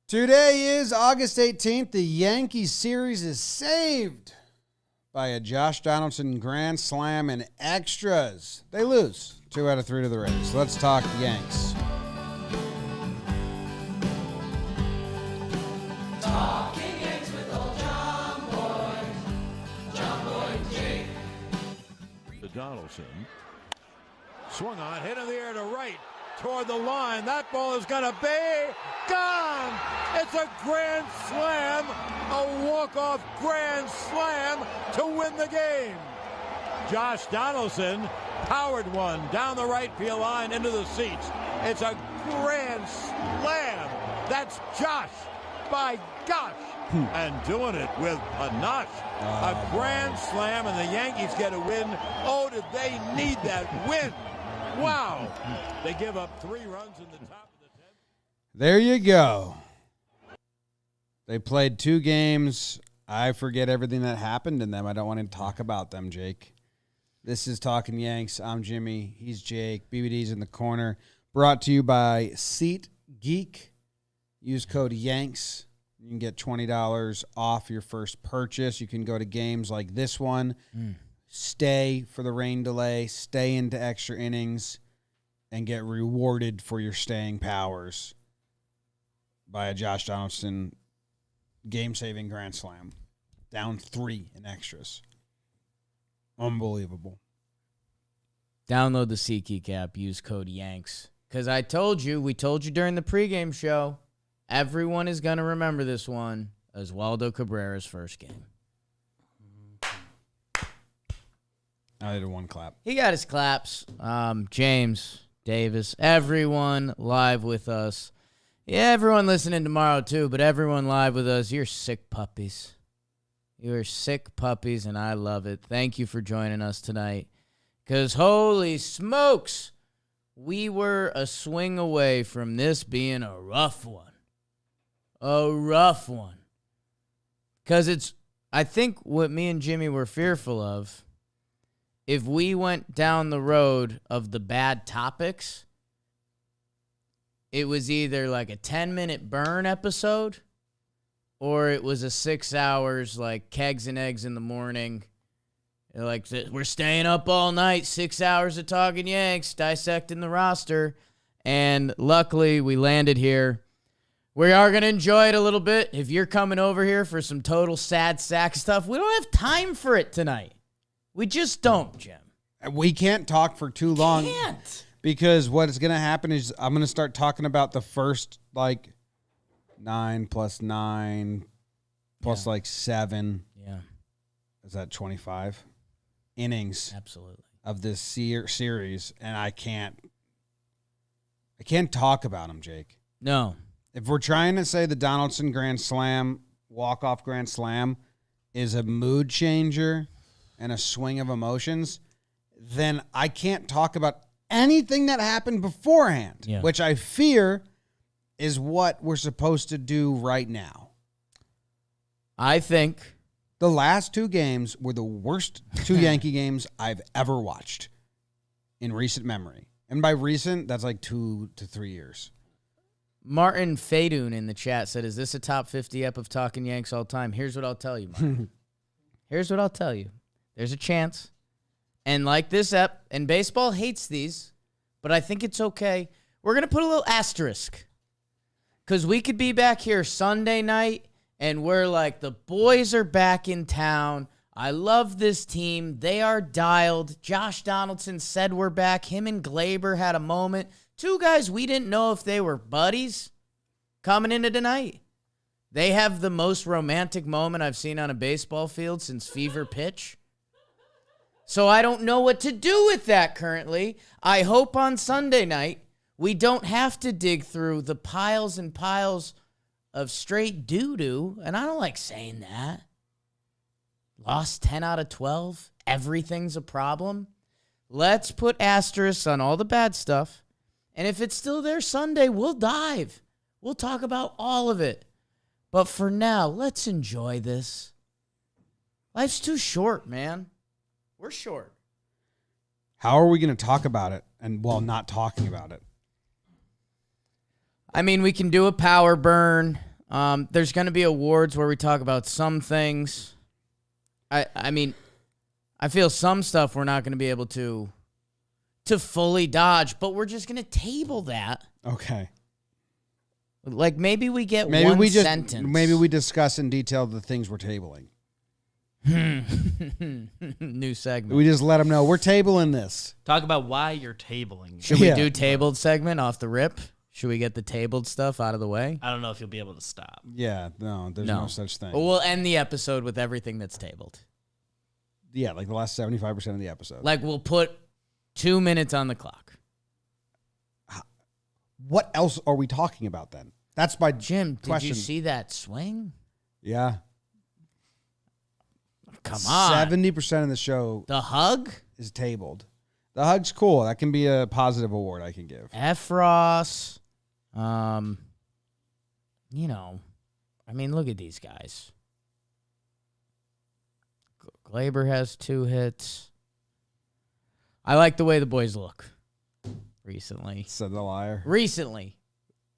Today is August 18th. The Yankees series is saved by a Josh Donaldson grand slam and extras. They lose 2 out of 3 to the Rays. Let's talk Yanks. Talking Yanks with old John Boy Jake. The Donaldson swung on, hit in the air to right, toward the line. That ball is going to be gone. It's a grand slam, a walk-off grand slam to win the game. Josh Donaldson powered one down the right field line into the seats. It's a grand slam. That's Josh, by gosh, and doing it with panache. A grand slam, and the Yankees get a win. Oh, did they need that win? Wow. They give up 3 runs in the top of the 10th. There you go. They played 2 games. I forget everything that happened in them. I don't want to talk about them, Jake. This is Talking Yanks. I'm Jimmy. He's Jake. BBD's in the corner. Brought to you by SeatGeek. Use code YANKS. You can get $20 off your first purchase. You can go to games like this one. Stay for the rain delay, stay into extra innings, and get rewarded for your staying powers by a Josh Donaldson game-saving grand slam. Down 3 in extras. Unbelievable. Download the SeatGeek app. Use code YANKS. Because we told you during the pregame show, everyone is going to remember this one, Oswaldo Cabrera's first game. I did 1 clap. He got his claps. James, Davis, everyone live with us. Yeah, everyone listening tomorrow too, but everyone live with us. You're sick puppies. You're sick puppies, and I love it. Thank you for joining us tonight. Because holy smokes, we were a swing away from this being a rough one. A rough one. Because I think what me and Jimmy were fearful of, if we went down the road of the bad topics, it was either like a 10-minute burn episode or it was a 6 hours like kegs and eggs in the morning. Like, we're staying up all night, 6 hours of Talking Yanks, dissecting the roster. And luckily, we landed here. We are going to enjoy it a little bit. If you're coming over here for some total sad sack stuff, we don't have time for it tonight. We just don't, Jim. We can't talk for too long. Can't. Because what's going to happen is I'm going to start talking about the first, 9 plus 9 plus, 7. Yeah. Is that 25? Innings. Absolutely. Of this series, and I can't talk about them, Jake. No. If we're trying to say the Donaldson Grand Slam, walk-off Grand Slam, is a mood changer and a swing of emotions, then I can't talk about anything that happened beforehand, which I fear is what we're supposed to do right now. I think the last 2 games were the worst 2 Yankee games I've ever watched in recent memory. And by recent, that's like 2 to 3 years. Martin Fadoon in the chat said, is this a top 50 ep of Talking Yanks all time? Here's what I'll tell you, Martin. Here's what I'll tell you. There's a chance. And like this ep, and baseball hates these, but I think it's okay. We're going to put a little asterisk. Because we could be back here Sunday night, and we're like, the boys are back in town. I love this team. They are dialed. Josh Donaldson said we're back. Him and Glaber had a moment. 2 guys we didn't know if they were buddies coming into tonight. They have the most romantic moment I've seen on a baseball field since Fever Pitch. So I don't know what to do with that currently. I hope on Sunday night we don't have to dig through the piles and piles of straight doo-doo, and I don't like saying that. Lost 10 out of 12. Everything's a problem. Let's put asterisks on all the bad stuff, and if it's still there Sunday, we'll dive. We'll talk about all of it. But for now, let's enjoy this. Life's too short, man. We're short. How are we going to talk about it and while not talking about it? I mean, we can do a power burn. There's going to be awards where we talk about some things. I mean, I feel some stuff we're not going to be able to fully dodge, but we're just going to table that. Okay. Like maybe we get Maybe one we just sentence. maybe we discuss in detail the things we're tabling. New segment. We just let them know we're tabling this. Talk about why you're tabling. Should we do tabled segment off the rip? Should we get the tabled stuff out of the way? I don't know if you'll be able to stop. Yeah, no, there's no such thing. We'll end the episode with everything that's tabled. Yeah, like the last 75% of the episode. Like we'll put 2 minutes on the clock. What else are we talking about then? That's my Jim, question. did you see that swing? Yeah. Come on. 70% of the show The hug? is tabled. The hug's cool. That can be a positive award I can give. Efros. You know, I mean, look at these guys. Glaber has 2 hits. I like the way the boys look recently. Said the liar. Recently.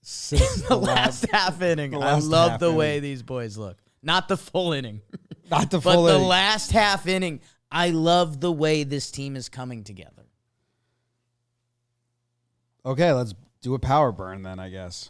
Since The last half inning. I last love half the way inning. these boys look. Not the full inning. Not the But full the inning. last half inning, I love the way this team is coming together. Okay, let's do a power burn then, I guess.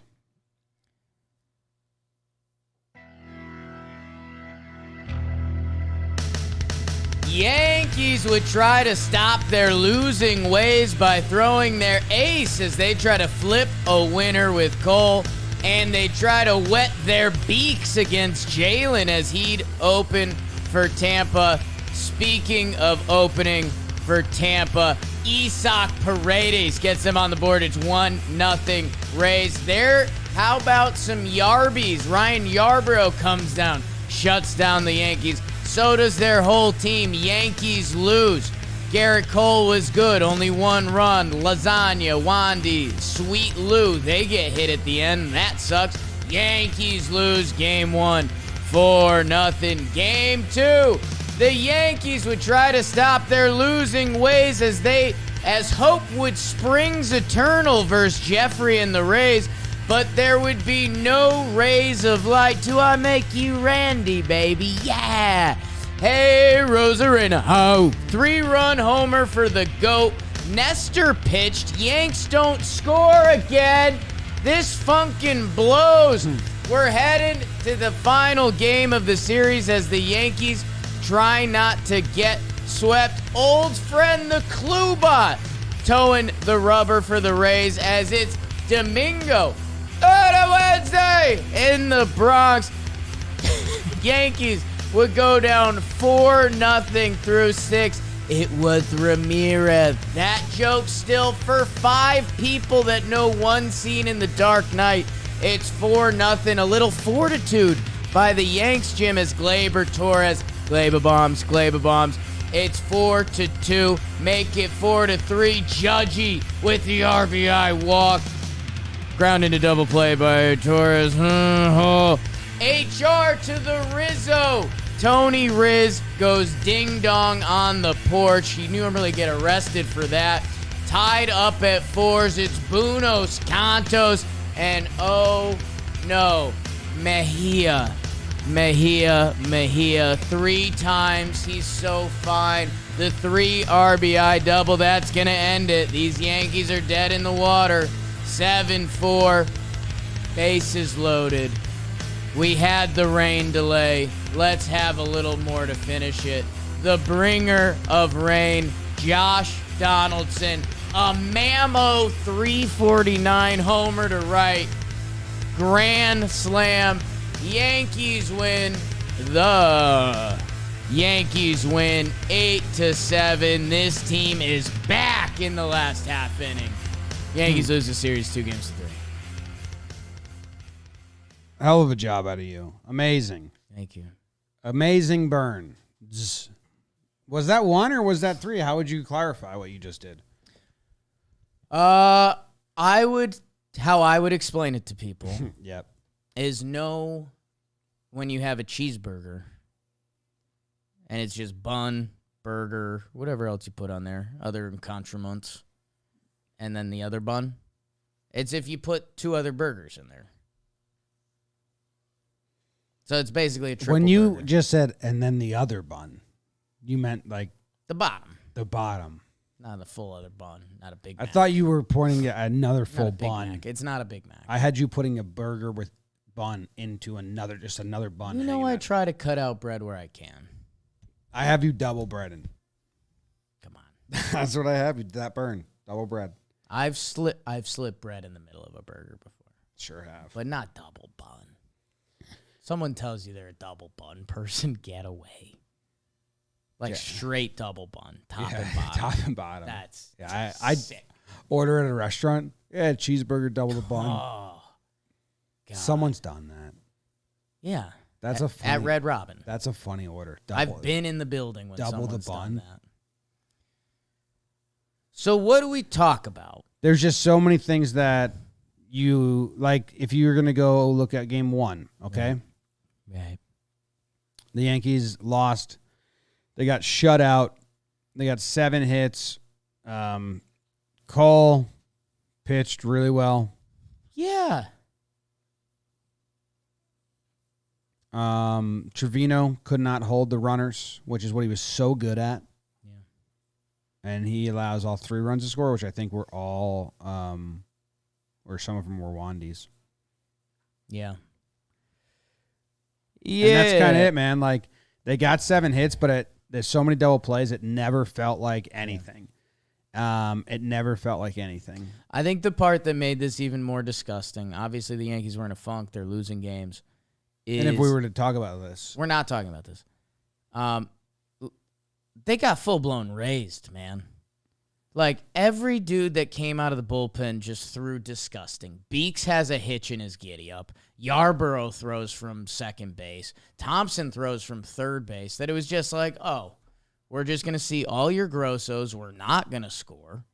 Yankees would try to stop their losing ways by throwing their ace as they try to flip a winner with Cole, and they try to wet their beaks against Jalen as he'd open for Tampa. Speaking of opening for Tampa, Isaac Paredes gets them on the board. It's 1-0 Rays. There, how about some Yarbies? Ryan Yarbrough comes down, shuts down the Yankees. So does their whole team. Yankees lose. Garrett Cole was good, only 1 run. Lasagna, Wandy, Sweet Lou, they get hit at the end. That sucks. Yankees lose game 1, 4-0. Game 2, the Yankees would try to stop their losing ways as hope would springs eternal versus Jeffrey and the Rays. But there would be no rays of light. Do I make you Randy, baby? Yeah. Hey, Rosarena. Oh. 3-run homer for the GOAT. Nestor pitched. Yanks don't score again. This funkin' blows. We're headed to the final game of the series as the Yankees try not to get swept. Old friend the Klubot towing the rubber for the Rays as it's Domingo on a Wednesday in the Bronx. Yankees would go down 4-0 through 6. It was Ramirez. That joke still for 5 people that know one scene in The Dark Knight. It's 4-0. A little fortitude by the Yanks, Jim, as Gleyber Torres. Gleyber bombs. It's 4-2. Make it 4-3. Judgy with the RBI walk. Ground into double play by Torres. HR to the Rizzo. Tony Riz goes ding-dong on the porch. He normally get arrested for that. Tied up at 4s. It's Buenos Cantos. And oh no, Mejia. 3 times. He's so fine. The 3 RBI double. That's going to end it. These Yankees are dead in the water. 7-4, bases loaded. We had the rain delay. Let's have a little more to finish it. The bringer of rain, Josh Donaldson, a Mammo 349 homer to right. Grand slam. Yankees win. The Yankees win 8-7. This team is back in the last half inning. Yankees lose the series 2-3. Hell of a job out of you. Amazing. Thank you. Amazing burn. Zzz. Was that 1 or was that 3? How would you clarify what you just did? How I would explain it to people Yep. is when you have a cheeseburger and it's just bun, burger, whatever else you put on there, other accoutrements, and then the other bun. It's if you put 2 other burgers in there. So it's basically a triple When you burger. just said, and then the other bun, you meant like The bottom. the bottom. Not a full other bun. Not a Big I Mac. thought you were pointing at another Not a full Big bun. Mac. It's not a Big Mac. I had you putting a burger with bun into another bun. You know, hanging I out. try to cut out bread where I can. I have you double breaded. Come on. That's what I have. You that burn double bread. I've slipped bread in the middle of a burger before, Sure have. but not double bun. Someone tells you they're a double bun person, get away. Like straight double bun, top and bottom. Top and bottom. That's I sick. order at a restaurant. Yeah, cheeseburger, double the bun. Oh, God. Someone's done that. Yeah. That's at Red Robin. That's a funny order. I've been in the building when double the someone's bun. done that. So what do we talk about? There's just so many things that you like. If you're gonna go look at game one, okay, Right. the Yankees lost. They got shut out. They got 7 hits. Cole pitched really well. Yeah. Trevino could not hold the runners, which is what he was so good at. Yeah. And he allows all 3 runs to score, which I think were all, or some of them were Wandies. Yeah. And that's kind of it, man. Like, they got 7 hits, but there's so many double plays, it never felt like anything. It never felt like anything. I think the part that made this even more disgusting, obviously the Yankees were in a funk, they're losing games. And if we were to talk about this. We're not talking about this. They got full-blown raised, man. Like, every dude that came out of the bullpen just threw disgusting. Beeks has a hitch in his giddy-up. Yarborough throws from second base. Thompson throws from third base. That it was just like, oh, we're just going to see all your grossos. We're not going to score.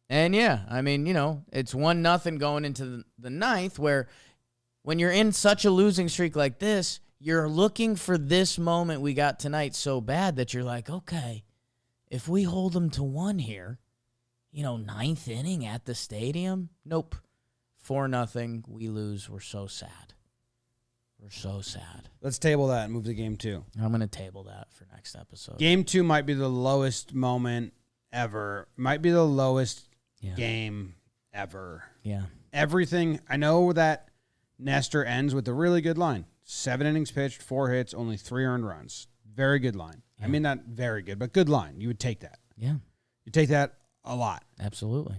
And, yeah, I mean, you know, it's 1-0 going into the ninth where when you're in such a losing streak like this, you're looking for this moment we got tonight so bad that you're like, okay, if we hold them to 1 here, you know, 9th inning at the stadium, nope. 4-0, we lose. We're so sad. We're so sad. Let's table that and move to game 2. I'm going to table that for next episode. Game 2 might be the lowest moment ever. Might be the lowest game ever. Yeah. Everything. I know that Nestor ends with a really good line. 7 innings pitched, 4 hits, only 3 earned runs. Very good line. Yeah. I mean, not very good, but good line. You would take that. Yeah. You take that a lot. Absolutely.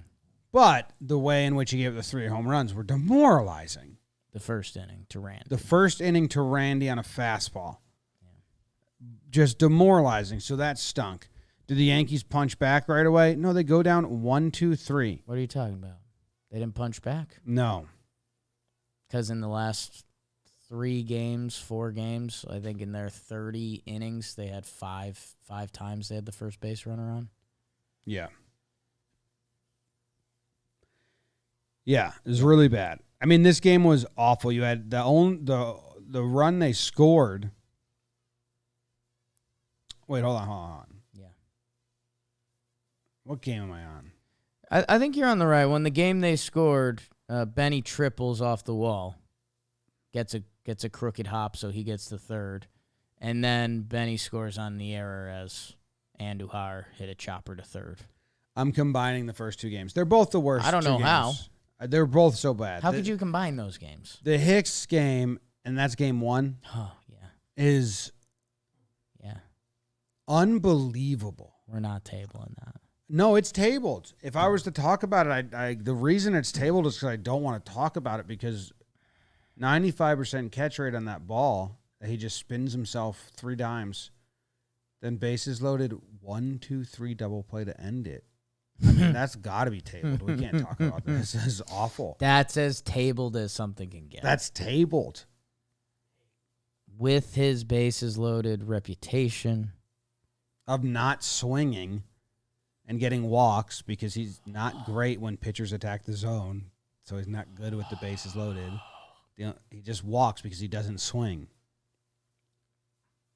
But the way in which he gave the 3 home runs were demoralizing. The first inning to Randy. The first inning to Randy on a fastball. Just demoralizing. So that stunk. Did the Yankees punch back right away? No, they go down 1-2-3. What are you talking about? They didn't punch back? No. Because in the last 4 games, I think in their 30 innings, they had five times they had the first base runner on. Yeah. Yeah, it was really bad. I mean, this game was awful. You had the run they scored. Wait, hold on. Yeah. What game am I on? I think you're on the right one. The game they scored, Benny triples off the wall, gets a crooked hop, so he gets the third, and then Benny scores on the error as Andujar hit a chopper to third. I'm combining the first 2 games. They're both the worst. I don't know how. They're both so bad. How could you combine those games? The Hicks game, and that's game 1, Oh, yeah. is unbelievable. We're not tabling that. No, it's tabled. If I was to talk about it, the reason it's tabled is because I don't want to talk about it because 95% catch rate on that ball, he just spins himself 3 times. Then bases loaded, 1-2-3 double play to end it. I mean, that's got to be tabled. We can't talk about this. This is awful. That's as tabled as something can get. That's tabled. With his bases loaded reputation. Of not swinging and getting walks because he's not great when pitchers attack the zone. So he's not good with the bases loaded. He just walks because he doesn't swing.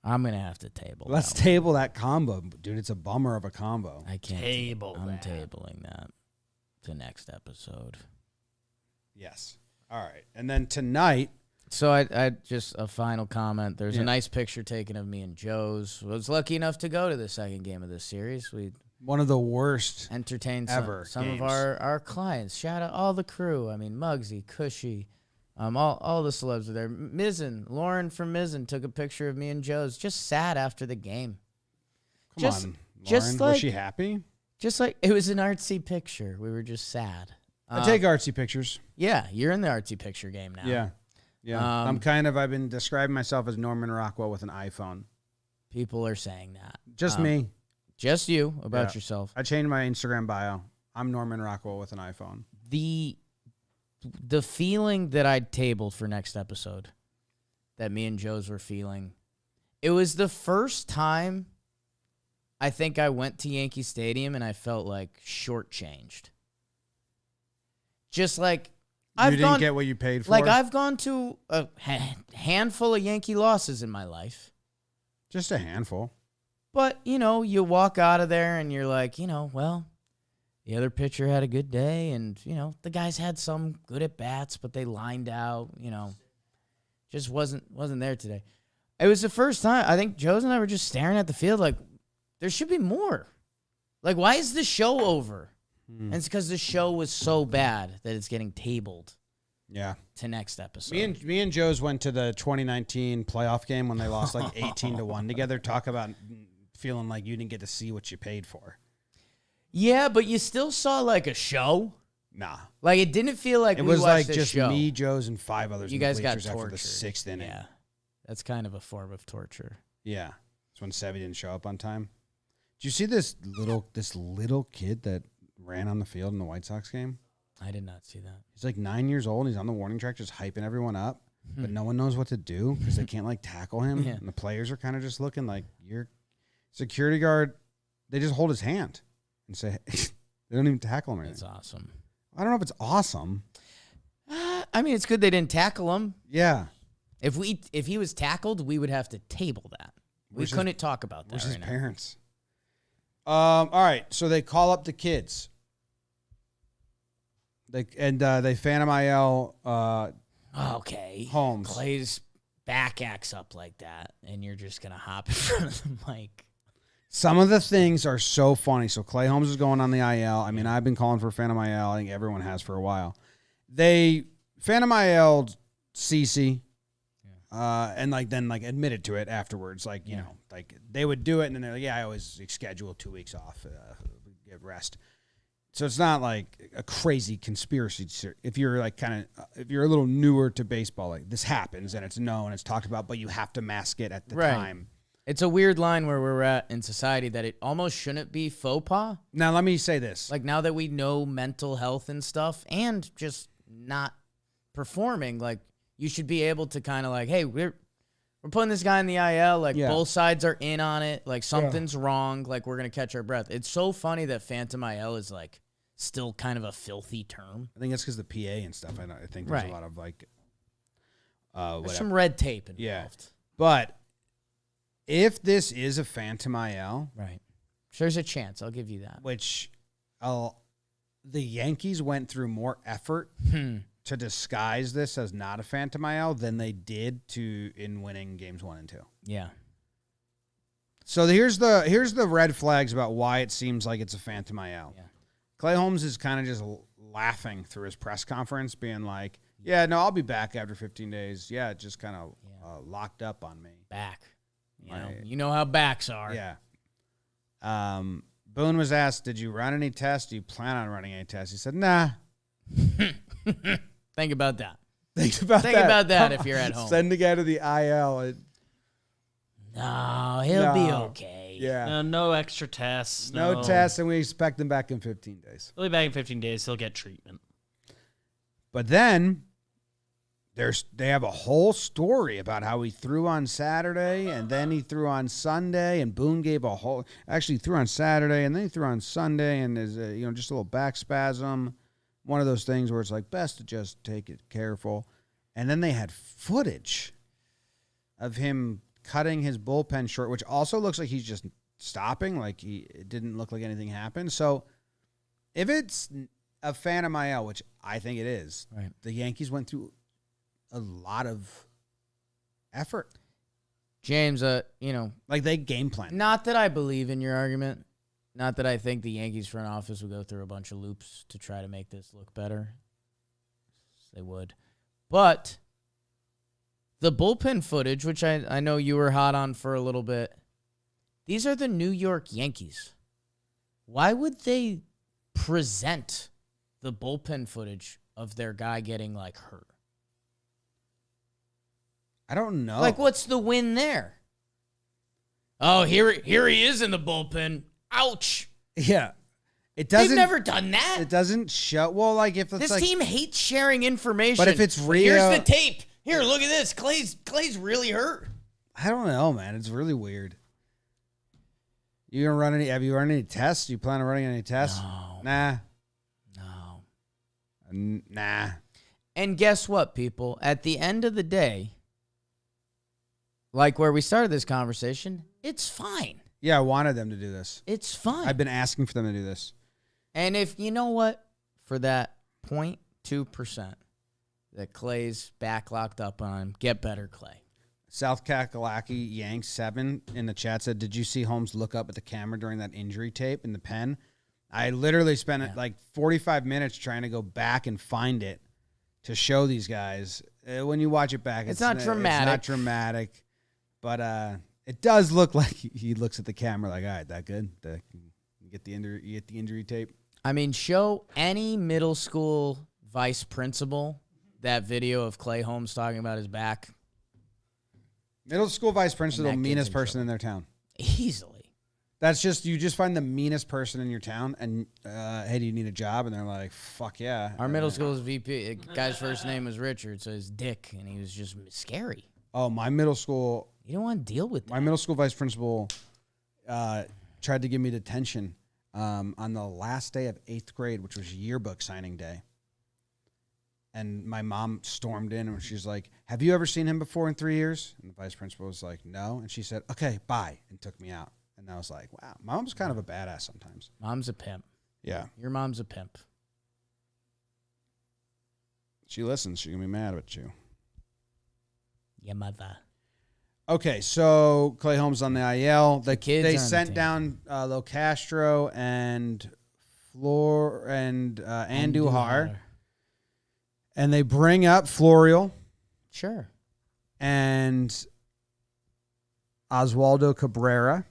I'm going to have to table Let's that one. table that combo. Dude, it's a bummer of a combo. I can't. Table I'm that. tabling that to next episode. Yes. All right. And then tonight, So I just a final comment. There's a nice picture taken of me and Joez. Was lucky enough to go to the second game of this series. We One of the worst entertained ever some of games. our clients. Shout out all the crew. I mean, Muggsy, Cushy, all the celebs were there. Mizzen, Lauren from Mizzen took a picture of me and Joez. Just sad after the game. Come on, Lauren. Was she happy? Just like it was an artsy picture. We were just sad. I take artsy pictures. Yeah, you're in the artsy picture game now. Yeah. I've been describing myself as Norman Rockwell with an iPhone. People are saying that. Just me. Just you about yourself. I changed my Instagram bio. I'm Norman Rockwell with an iPhone. The feeling that I'd tabled for next episode, that me and Joez were feeling, it was the first time I think I went to Yankee Stadium and I felt like shortchanged. Just like You didn't get what you paid for? Like I've gone to a handful of Yankee losses in my life. Just a handful. But, you walk out of there and you're like, well, the other pitcher had a good day and, the guys had some good at bats, but they lined out, just wasn't there today. It was the first time. I think Joez and I were just staring at the field like, there should be more. Like, why is the show over? And it's because the show was so bad that it's getting tabled. Yeah. To next episode. Me and Joez went to the 2019 playoff game when they lost like 18-1 together. Talk about feeling like you didn't get to see what you paid for. Yeah, but you still saw like a show. Nah. Like it didn't feel like it we was watched like this just show. me, Joez, and 5 others. You in guys the got bleachers after tortured. the 6th inning. Yeah, that's kind of a form of torture. Yeah, it's when Sevy didn't show up on time. Did you see this little kid that ran on the field in the White Sox game? I did not see that. He's like 9 years old. And he's on the warning track, just hyping everyone up, but no one knows what to do because they can't like tackle him. Yeah. And the players are kind of just looking like your security guard. They just hold his hand and say they don't even tackle him. Or That's anything. awesome. I don't know if it's awesome. I mean, it's good they didn't tackle him. Yeah. If he was tackled, we would have to table that. We couldn't talk about that. Where's right his now. parents? All right, so they call up the kids. They Phantom IL. Okay. Holmes. Clay's back acts up like that, and you're just gonna hop in front of the mic. Some of the things are so funny. So Clay Holmes is going on the IL. I mean, I've been calling for Phantom IL. I think everyone has for a while. They Phantom IL'd CC, and then admitted to it afterwards. Like you know, like they would do it, and then they're like, "Yeah, I always schedule 2 weeks off, get rest." So it's not like a crazy conspiracy. If you're if you're a little newer to baseball, like this happens and it's known, it's talked about, but you have to mask it at the time. It's a weird line where we're at in society that it almost shouldn't be faux pas. Now, let me say this. Like now that we know mental health and stuff and just not performing, like you should be able to kind of like, hey, we're putting this guy in the IL. Like both sides are in on it. Like something's wrong. Like we're going to catch our breath. It's so funny that Phantom IL is like still kind of a filthy term. I think that's because the PA and stuff. I think there's a lot of like, there's some red tape involved. Yeah. But if this is a Phantom IL, right? There's a chance. I'll give you that. Which, the Yankees went through more effort to disguise this as not a Phantom IL than they did in winning games 1 and 2. Yeah. So here's the red flags about why it seems like it's a Phantom IL. Yeah. Clay Holmes is kind of just laughing through his press conference, being like, "Yeah, no, I'll be back after 15 days. Yeah, it just kind of locked up on me." Back. You know how backs are. Yeah. Boone was asked, "Did you run any tests? Do you plan on running any tests?" He said, "Nah." Think about that. Think about that if you're at home. Send the guy to the IL. No, he'll be okay. Yeah. No extra tests. No tests, and we expect him back in 15 days. He'll be back in 15 days. He'll get treatment. But then they have a whole story about how he threw on Saturday, and then he threw on Sunday, and Boone gave actually threw on Saturday, and then he threw on Sunday, and there's just a little back spasm. One of those things where it's like best to just take it careful. And then they had footage of him cutting his bullpen short, which also looks like he's just stopping. Like it didn't look like anything happened. So if it's a Phantom IL, which I think it is, right. the Yankees went through a lot of effort. James, Like they game plan. not that I believe in your argument. Not that I think the Yankees front office would go through a bunch of loops to try to make this look better. They would. But the bullpen footage, which I know you were hot on for a little bit, these are the New York Yankees. Why would they present the bullpen footage of their guy getting, like, hurt? I don't know. Like, what's the win there? Oh, here he is in the bullpen. Ouch. Yeah. It doesn't. They've never done that. It doesn't show. Well, like if it's This like, team hates sharing information. But if it's real, here's the tape. Here, look at this. Clay's really hurt. I don't know, man. It's really weird. You gonna run any? Have you run any tests? You plan on running any tests? No. Nah. No. Nah. And guess what, people? At the end of the day, like where we started this conversation, it's fine. Yeah, I wanted them to do this. It's fine. I've been asking for them to do this. And if you know what, for that 0.2% that Clay's back locked up on, get better, Clay. South Kakalaki Yanks 7 in the chat said, "Did you see Holmes look up at the camera during that injury tape in the pen?" I literally spent like 45 minutes trying to go back and find it to show these guys. When you watch it back, It's not dramatic. It's not dramatic, but it does look like he looks at the camera like, "All right, that good? You get the injury tape." I mean, show any middle school vice principal that video of Clay Holmes talking about his back. Middle school vice principal, And that meanest kid's in person in their town. Easily. That's just, you just find the meanest person in your town and, hey, do you need a job? And they're like, fuck yeah. Our middle school's VP, guy's first name was Richard, so his dick, and he was just scary. Oh, my middle school. You don't want to deal with that. My middle school vice principal tried to give me detention on the last day of 8th grade, which was yearbook signing day. And my mom stormed in and she's like, "Have you ever seen him before in 3 years?" And the vice principal was like, "No." And she said, "Okay, bye," and took me out. And I was like, wow, my mom's kind of a badass sometimes. Mom's a pimp. Yeah. Your mom's a pimp. She listens. She's going to be mad at you. Your mother. Okay, so Clay Holmes on the IL. They kids sent down Lo Castro and Andujar. And they bring up Florial. Sure. And Oswaldo Cabrera.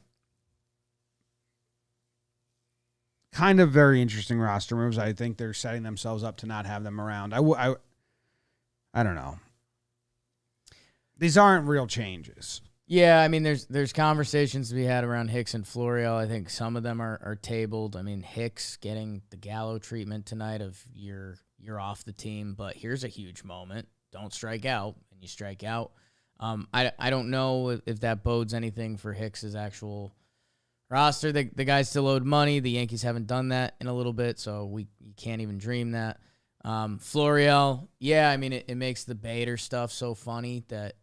Kind of very interesting roster moves. I think they're setting themselves up to not have them around. I don't know. These aren't real changes. Yeah, I mean, there's conversations to be had around Hicks and Florial. I think some of them are tabled. I mean, Hicks getting the Gallo treatment tonight of you're off the team, but here's a huge moment. Don't strike out, and you strike out. I don't know if that bodes anything for Hicks's actual roster. The guy's still owed money. The Yankees haven't done that in a little bit, so you can't even dream that. Florial, yeah, I mean, it makes the Bader stuff so funny that,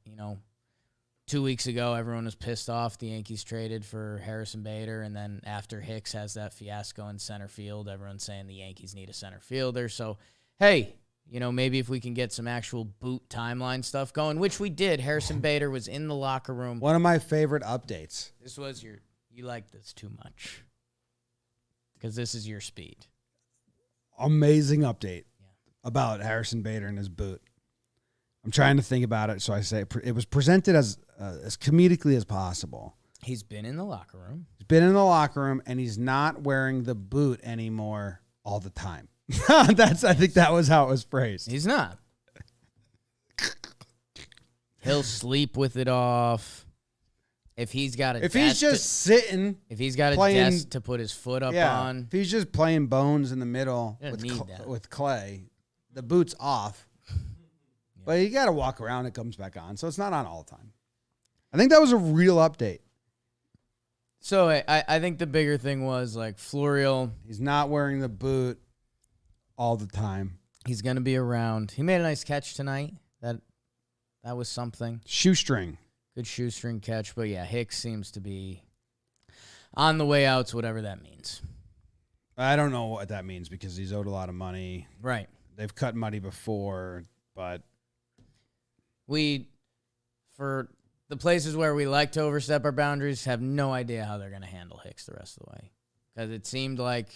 2 weeks ago, everyone was pissed off the Yankees traded for Harrison Bader, and then after Hicks has that fiasco in center field, everyone's saying the Yankees need a center fielder. So, hey, maybe if we can get some actual boot timeline stuff going, which we did. Harrison Bader was in the locker room. One of my favorite updates. This was you like this too much because this is your speed. Amazing update about Harrison Bader and his boot. I'm trying to think about it, so I say it was presented as comedically as possible. He's been in the locker room. He's been in the locker room, and he's not wearing the boot anymore all the time. I think that was how it was phrased. He's not. He'll sleep with it off. If he's got a sitting, if he's got a playing, desk to put his foot up on, if he's just playing bones in the middle with with Clay, the boot's off. But you got to walk around. It comes back on, so it's not on all the time. I think that was a real update. So I think the bigger thing was like Florial. He's not wearing the boot all the time. He's gonna be around. He made a nice catch tonight. That was something. Shoestring. Good shoestring catch, but yeah, Hicks seems to be on the way out, whatever that means. I don't know what that means because he's owed a lot of money. Right. They've cut money before, but for the places where we like to overstep our boundaries, have no idea how they're going to handle Hicks the rest of the way. Because it seemed like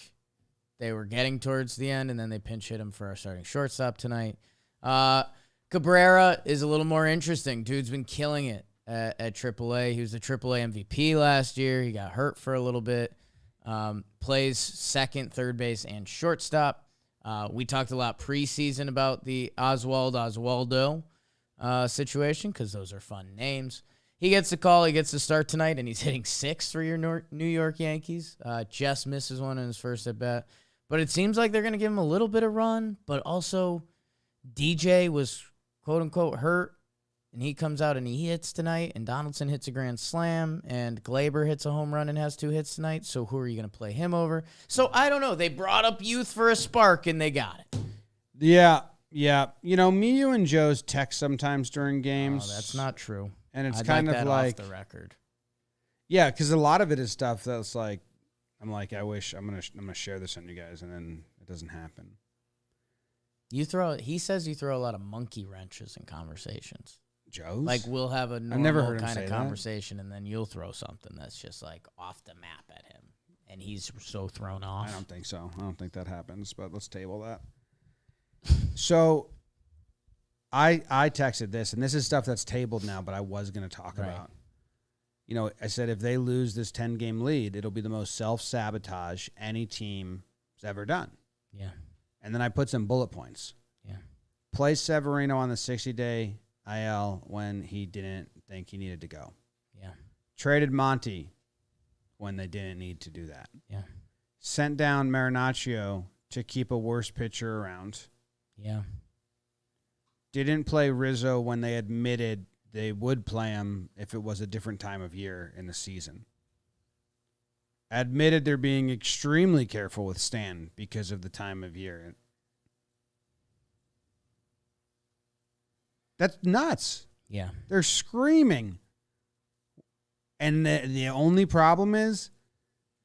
they were getting towards the end, and then they pinch hit him for our starting shortstop tonight. Cabrera is a little more interesting. Dude's been killing it at AAA. He was the AAA MVP last year. He got hurt for a little bit. Plays second, third base, and shortstop. We talked a lot preseason about the Oswaldo situation because those are fun names. He gets the call. He gets the start tonight, and he's hitting sixth for your New York Yankees. Just misses one in his first at-bat. But it seems like they're going to give him a little bit of run, but also DJ was, quote-unquote, hurt, and he comes out and he hits tonight, and Donaldson hits a grand slam, and Glaber hits a home run and has 2 hits tonight, so who are you going to play him over? So I don't know. They brought up youth for a spark, and they got it. Yeah. You know, me, you, and Joe's text sometimes during games. Oh, that's not true. And it's I'd kind like of that like off the record. Yeah, because a lot of it is stuff that's like, I'm like, I wish I'm gonna share this on you guys, and then it doesn't happen. He says you throw a lot of monkey wrenches in conversations. Joe's? Like we'll have a normal never heard him kind say of that. conversation, and then you'll throw something that's just like off the map at him, and he's so thrown off. I don't think so. I don't think that happens, but let's table that. So I texted this, and this is stuff that's tabled now, but I was going to talk about. You know, I said if they lose this 10-game lead, it'll be the most self-sabotage any team has ever done. Yeah. And then I put some bullet points. Yeah. Play Severino on the 60-day IL when he didn't think he needed to go. Yeah. Traded Monty when they didn't need to do that. Yeah. Sent down Marinaccio to keep a worse pitcher around. Yeah. Didn't play Rizzo when they admitted they would play him if it was a different time of year in the season. Admitted they're being extremely careful with Stan because of the time of year. That's nuts. Yeah. They're screaming. And the only problem is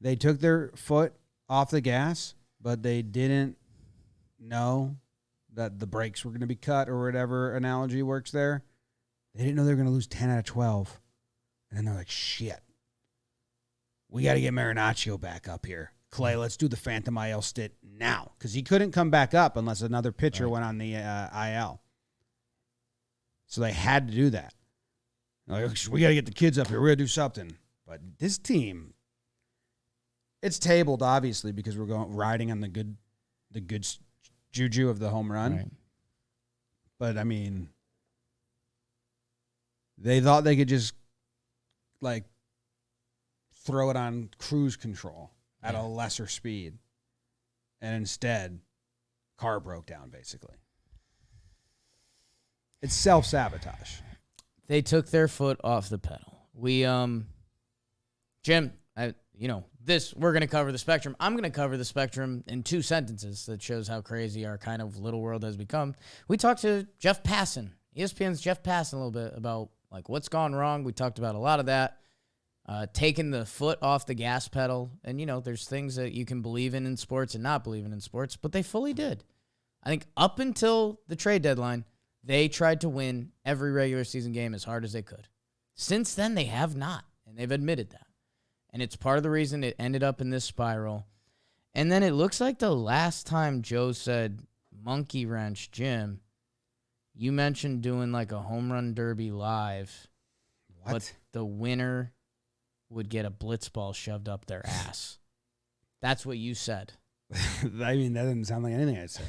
they took their foot off the gas, but they didn't know that the brakes were going to be cut or whatever analogy works there. They didn't know they were going to lose 10 out of 12. And then they're like, shit. We got to get Marinaccio back up here. Clay, let's do the Phantom IL stint now. Because he couldn't come back up unless another pitcher went on the IL. So they had to do that. Like, we got to get the kids up here. We're going to do something. But this team, it's tabled, obviously, because we're riding on the good juju of the home run. Right. But, I mean, they thought they could just, like, throw it on cruise control at a lesser speed. And instead, car broke down, basically. It's self-sabotage. They took their foot off the pedal. We, Jim, we're going to cover the spectrum. I'm going to cover the spectrum in 2 sentences that shows how crazy our kind of little world has become. We talked to Jeff Passan, ESPN's Jeff Passan, a little bit about, like, what's gone wrong. We talked about a lot of that. Taking the foot off the gas pedal. And, there's things that you can believe in sports and not believe in sports, but they fully did. I think up until the trade deadline, they tried to win every regular season game as hard as they could. Since then, they have not, and they've admitted that. And it's part of the reason it ended up in this spiral. And then it looks like the last time Joe said monkey wrench, Jim, you mentioned doing like a home run derby live. What? But the winner would get a blitz ball shoved up their ass. That's what you said. I mean, that doesn't sound like anything I'd say.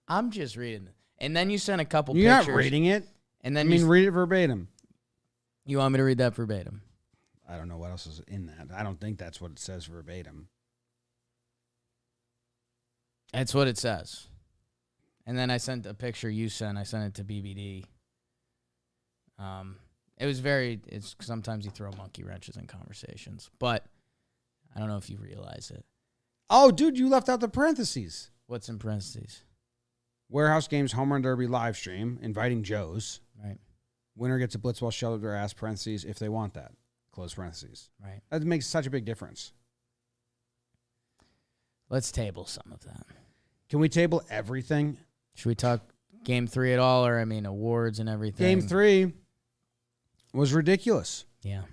I'm just reading it. And then you sent a couple You're pictures. You're not reading it? And then read it verbatim. You want me to read that verbatim? I don't know what else is in that. I don't think that's what it says verbatim. That's what it says. And then I sent a picture you sent. I sent it to BBD. It's sometimes you throw monkey wrenches in conversations, but I don't know if you realize it. Oh, dude, you left out the parentheses. What's in parentheses? Warehouse Games Home Run Derby live stream, inviting Joes. Right. Winner gets a blitzball shoved up their ass, parentheses, if they want that. Close parentheses. Right. That makes such a big difference. Let's table some of that. Can we table everything? Should we talk Game 3 at all, or, awards and everything? Game 3 was ridiculous. Yeah.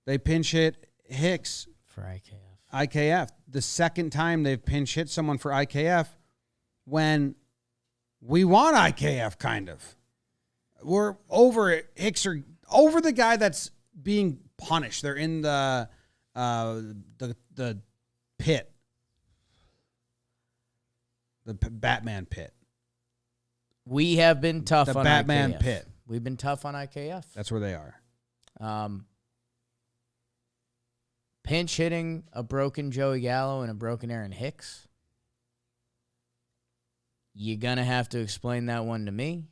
They pinch hit Hicks For IKF. IKF. The second time they've pinch hit someone for IKF when we want IKF, kind of. We're over it. Hicks are over the guy that's being punished. They're in the pit. The Batman pit. We have been tough The on Batman IKF. pit. We've been tough on IKF. That's where they are. Pinch hitting a broken Joey Gallo and a broken Aaron Hicks. You're going to have to explain that one to me.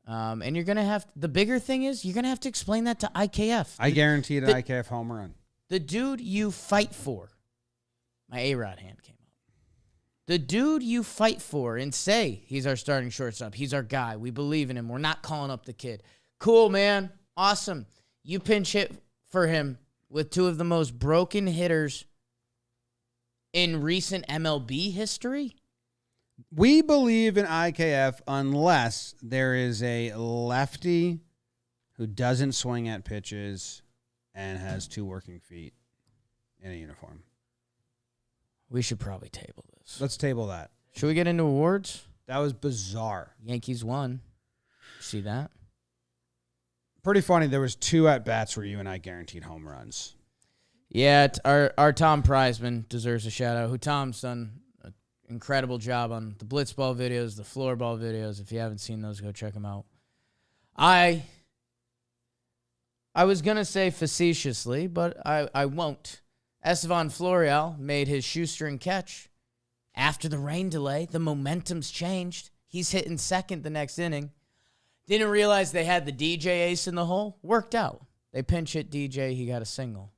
And you're going to have, the bigger thing is, you're going to have to explain that to IKF. I guaranteed an IKF home run. The dude you fight for. My A-Rod hand came up. The dude you fight for and say, he's our starting shortstop. He's our guy. We believe in him. We're not calling up the kid. Cool, man. Awesome. You pinch hit for him with two of the most broken hitters in recent MLB history? We believe in IKF unless there is a lefty who doesn't swing at pitches and has two working feet in a uniform. We should probably table this. Let's table that. Should we get into awards? That was bizarre. Yankees won. See that? Pretty funny. There was 2 at-bats where you and I guaranteed home runs. Yeah, our Tom Prizeman deserves a shout-out, who Tom's done an incredible job on the blitzball videos, the floorball videos. If you haven't seen those, go check them out. I was going to say facetiously, but I won't. Estevan Florial made his shoestring catch. After the rain delay, the momentum's changed. He's hitting second the next inning. Didn't realize they had the DJ ace in the hole. Worked out. They pinch hit DJ. He got a single.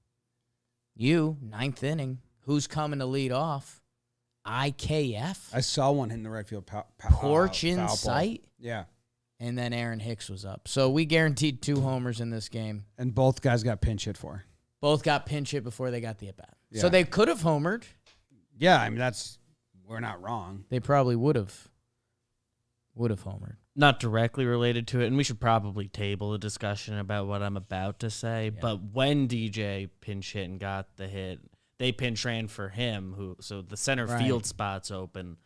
Ninth inning. Who's coming to lead off? IKF. I saw one hitting the right field Porch in foul ball. sight. Yeah. And then Aaron Hicks was up. So we guaranteed 2 homers in this game. And both guys got pinch hit for. Both got pinch hit before they got the at-bat. Yeah. So they could have homered. Yeah, I mean, we're not wrong. They probably would have homered. Not directly related to it, and we should probably table a discussion about what I'm about to say. Yeah. But when DJ pinch hit and got the hit, they pinch ran for him, so the center field spot's open.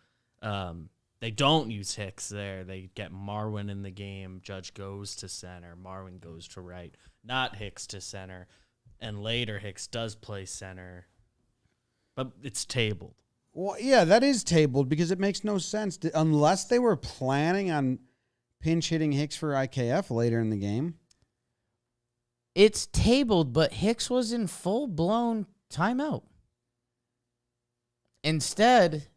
They don't use Hicks there. They get Marwin in the game. Judge goes to center. Marwin goes to right. Not Hicks to center. And later Hicks does play center. But it's tabled. Well, yeah, that is tabled because it makes no sense unless they were planning on pinch hitting Hicks for IKF later in the game. It's tabled, but Hicks was in full-blown timeout. Instead,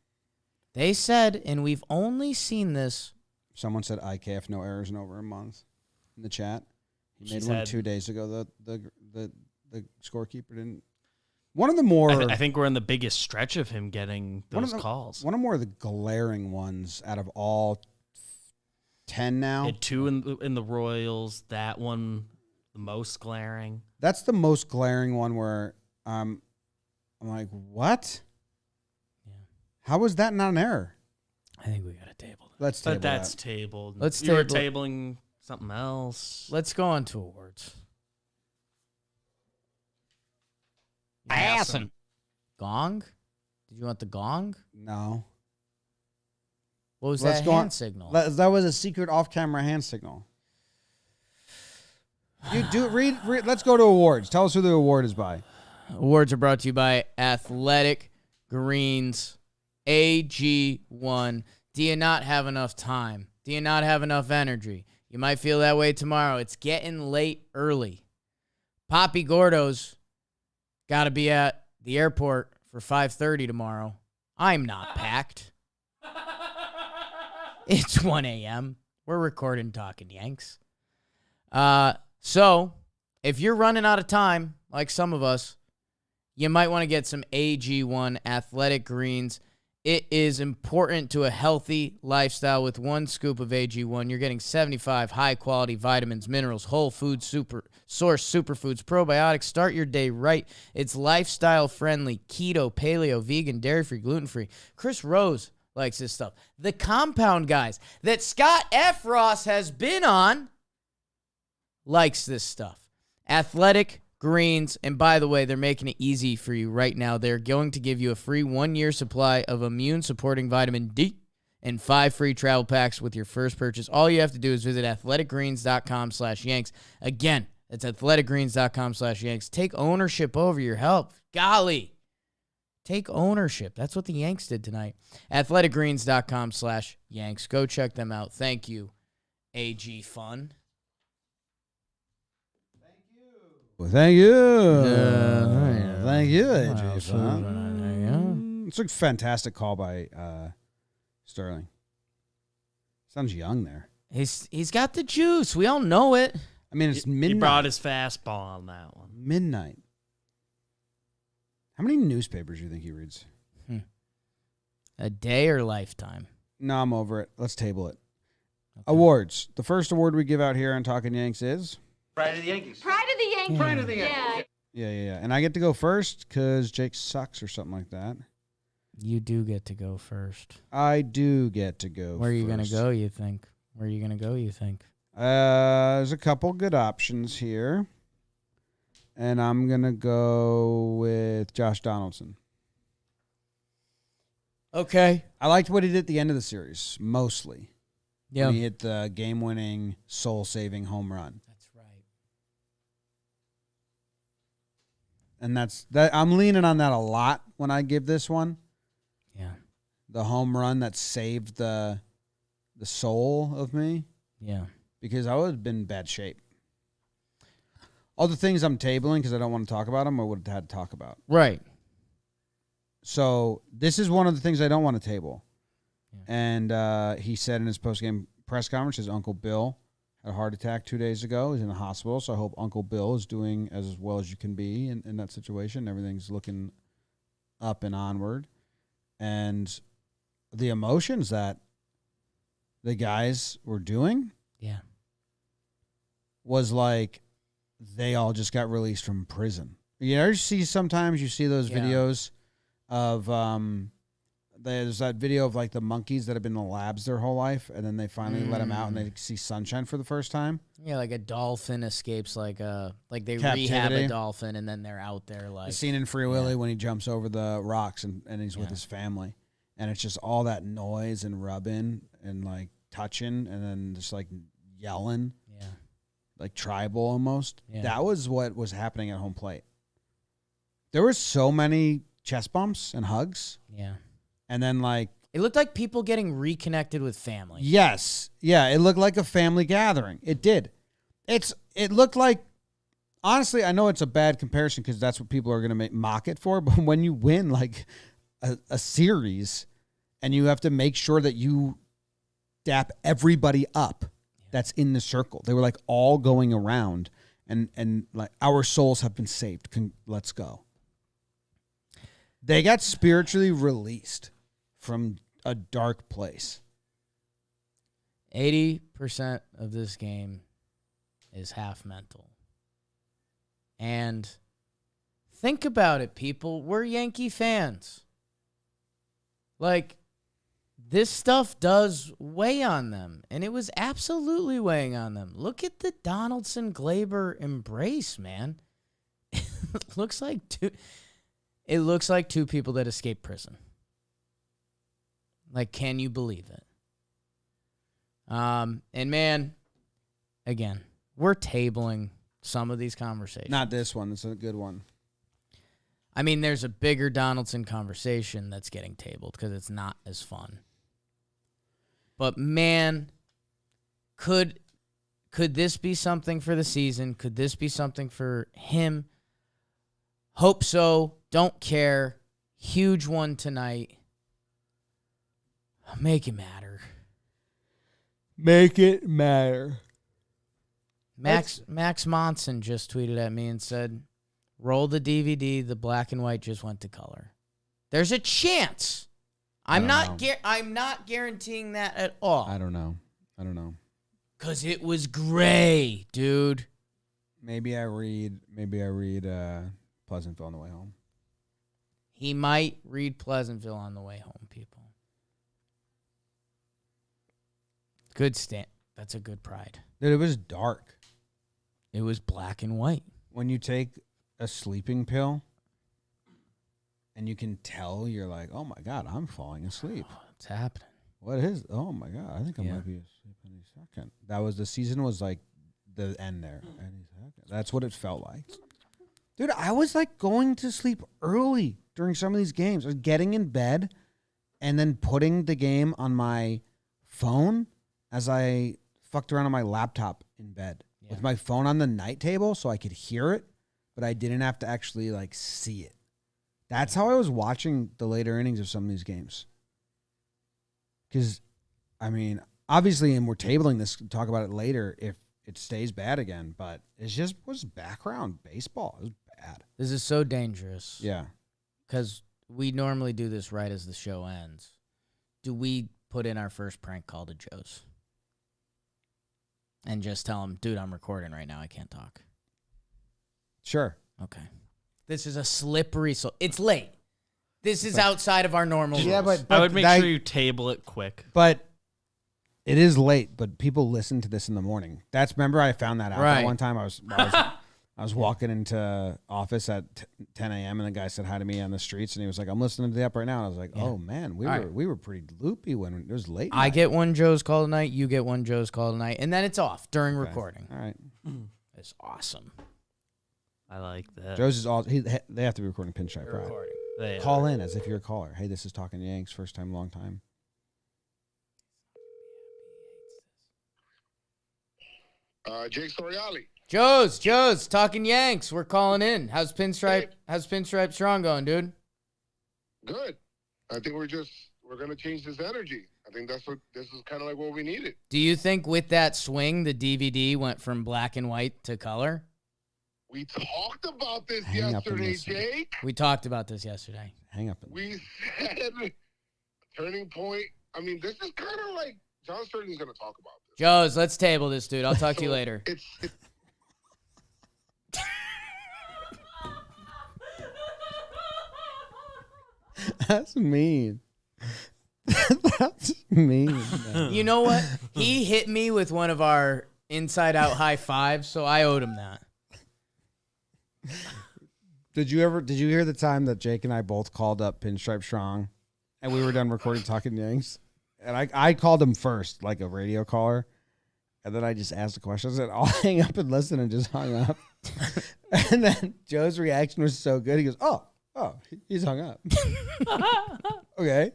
they said, and we've only seen this. Someone said IKF, no errors in over a month in the chat. He made She one said- 2 days ago. The scorekeeper didn't. One of the more. I think we're in the biggest stretch of him getting those calls. One of more of the glaring ones out of all 10 now. Had 2 in the Royals. That one, the most glaring. That's the most glaring one where I'm like, what? Yeah. How was that not an error? I think we got a table. Let's table But that's that. tabled. Let's you were table- tabling something else. Let's go on to awards. Awesome. Gong? Did you want the gong? No. What was Let's that go hand on- signal? That was a secret off-camera hand signal. Read. Let's go to awards. Tell us who the award is by. Awards are brought to you by Athletic Greens AG1. Do you not have enough time? Do you not have enough energy? You might feel that way tomorrow. It's getting late early. Poppy Gordo's got to be at the airport for 5:30 tomorrow. I'm not packed. It's 1 a.m. We're recording Talkin' Yanks. So if you're running out of time, like some of us, you might want to get some AG1 Athletic Greens. It is important to a healthy lifestyle. With 1 scoop of AG1, you're getting 75 high-quality vitamins, minerals, whole food source superfoods, probiotics. Start your day right. It's lifestyle-friendly, keto, paleo, vegan, dairy-free, gluten-free. Chris Rose likes this stuff. The compound guys that Scott F. Ross has been on likes this stuff. Athletic Greens, and by the way, they're making it easy for you right now. They're going to give you a free 1-year supply of immune-supporting vitamin D and 5 free travel packs with your first purchase. All you have to do is visit athleticgreens.com/Yanks. Again, that's athleticgreens.com/Yanks. Take ownership over your health. Golly. Take ownership. That's what the Yanks did tonight. athleticgreens.com/Yanks. Go check them out. Thank you, AG Fun. Well, thank you. Thank you, AJ. It's a fantastic call by Sterling. Sounds young there. He's got the juice. We all know it. I mean, it's midnight. He brought his fastball on that one. Midnight. How many newspapers do you think he reads? A day or lifetime? No, I'm over it. Let's table it. Okay. Awards. The first award we give out here on Talkin' Yanks is... Pride of the Yankees. Pride of the Yankees. Pride of the Yankees. Yeah. And I get to go first because Jake sucks or something like that. You do get to go first. I do get to go Where are you first. going to go, you think? Where are you going to go, you think? There's a couple good options here. And I'm going to go with Josh Donaldson. Okay. I liked what he did at the end of the series, mostly. Yeah. When he hit the game-winning, soul-saving home run. That's right. And I'm leaning on that a lot when I give this one. Yeah. The home run that saved the soul of me. Yeah. Because I would have been in bad shape. All the things I'm tabling because I don't want to talk about them, I would have had to talk about. Right. So this is one of the things I don't want to table. Yeah. And he said in his post-game press conference, his Uncle Bill had a heart attack 2 days ago. He's in the hospital, so I hope Uncle Bill is doing as well as you can be in that situation. Everything's looking up and onward. And the emotions that the guys were doing was like they all just got released from prison. You ever see sometimes you see those videos of there's that video of like the monkeys that have been in the labs their whole life and then they finally let them out and they see sunshine for the first time. Yeah, like a dolphin escapes like they Captivity. rehab a dolphin and then they're out there like the scene in Free Willy when he jumps over the rocks and he's with his family. And it's just all that noise and rubbing and like touching and then just like yelling. Yeah. Like tribal almost. Yeah. That was what was happening at home plate. There were so many chest bumps and hugs. Yeah. And then like it looked like people getting reconnected with family. Yes. Yeah, it looked like a family gathering. It did. It looked like, honestly, I know it's a bad comparison because that's what people are going to mock it for, but when you win like a series and you have to make sure that you dap everybody up that's in the circle. They were like all going around and like our souls have been saved. Let's go. They got spiritually released from a dark place. 80% of this game is half mental. And think about it, people. We're Yankee fans. Like, this stuff does weigh on them, and it was absolutely weighing on them. Look at the Donaldson-Glaber embrace, man. It looks like two people that escaped prison. Like, can you believe it? And man, again, we're tabling some of these conversations. Not this one. It's a good one. I mean, there's a bigger Donaldson conversation that's getting tabled because it's not as fun. But man, could this be something for the season? Could this be something for him? Hope so. Don't care. Huge one tonight. Make it matter. Make it matter. Max Monson just tweeted at me and said, roll the DVD. The black and white just went to color. There's a chance. I'm not guaranteeing that at all. I don't know. Because it was gray, dude. Maybe I read Pleasantville on the way home. He might read Pleasantville on the way home, people. Good stand. That's a good pride. Dude, it was dark. It was black and white. When you take a sleeping pill and you can tell, you're like, oh my God, I'm falling asleep. What's happening? What is? Oh my God, I think I might be asleep any second. That was the season was like the end there. Any second. That's what it felt like. Dude, I was like going to sleep early during some of these games. I was getting in bed and then putting the game on my phone as I fucked around on my laptop in bed with my phone on the night table so I could hear it, but I didn't have to actually like see it. That's how I was watching the later innings of some of these games. Because, I mean, obviously, and we're tabling this, talk about it later if it stays bad again, but it just was background baseball. It was bad. This is so dangerous. Yeah. Because we normally do this right as the show ends. Do we put in our first prank call to Joez? And just tell him, dude, I'm recording right now. I can't talk. Sure. Okay. This is a slippery slope. It's late. This is outside of our normal rules. Yeah, but I would make that- sure you table it quick. But it is late, but people listen to this in the morning. Remember I found that out Right. that one time. I was walking into office at 10 a.m. and the guy said hi to me on the streets and he was like, I'm listening to the app right now. And I was like, oh man, we were pretty loopy when it was late. I get one Joe's call tonight. You get one Joe's call tonight. And then it's off during recording. All right. It's awesome. I like that. Joe's is all they have to be recording Pinstripe Pride. They Call in as if you're a caller. Hey, this is Talkin Yanks, first time, long time. Jake Soriali. Joe's, talking Yanks. We're calling in. How's Pinstripe Strong going, dude? Good. I think we're gonna change this energy. I think this is kind of like what we needed. Do you think with that swing, the DVD went from black and white to color? We talked about this Hang up and yesterday, listen. Jake. We talked about this yesterday. Hang up. We said turning point. I mean, this is kind of like John Sterling's gonna talk about this. Joe's, let's table this, dude. I'll talk to you later. That's mean. That's mean. Man. You know what? He hit me with one of our inside-out high fives, so I owed him that. Did you hear the time that Jake and I both called up Pinstripe Strong and we were done recording Talking Yanks? And I called him first, like a radio caller. And then I just asked a question. I said, I'll hang up and listen, and just hung up. And then Joe's reaction was so good. He goes, oh, he's hung up. Okay.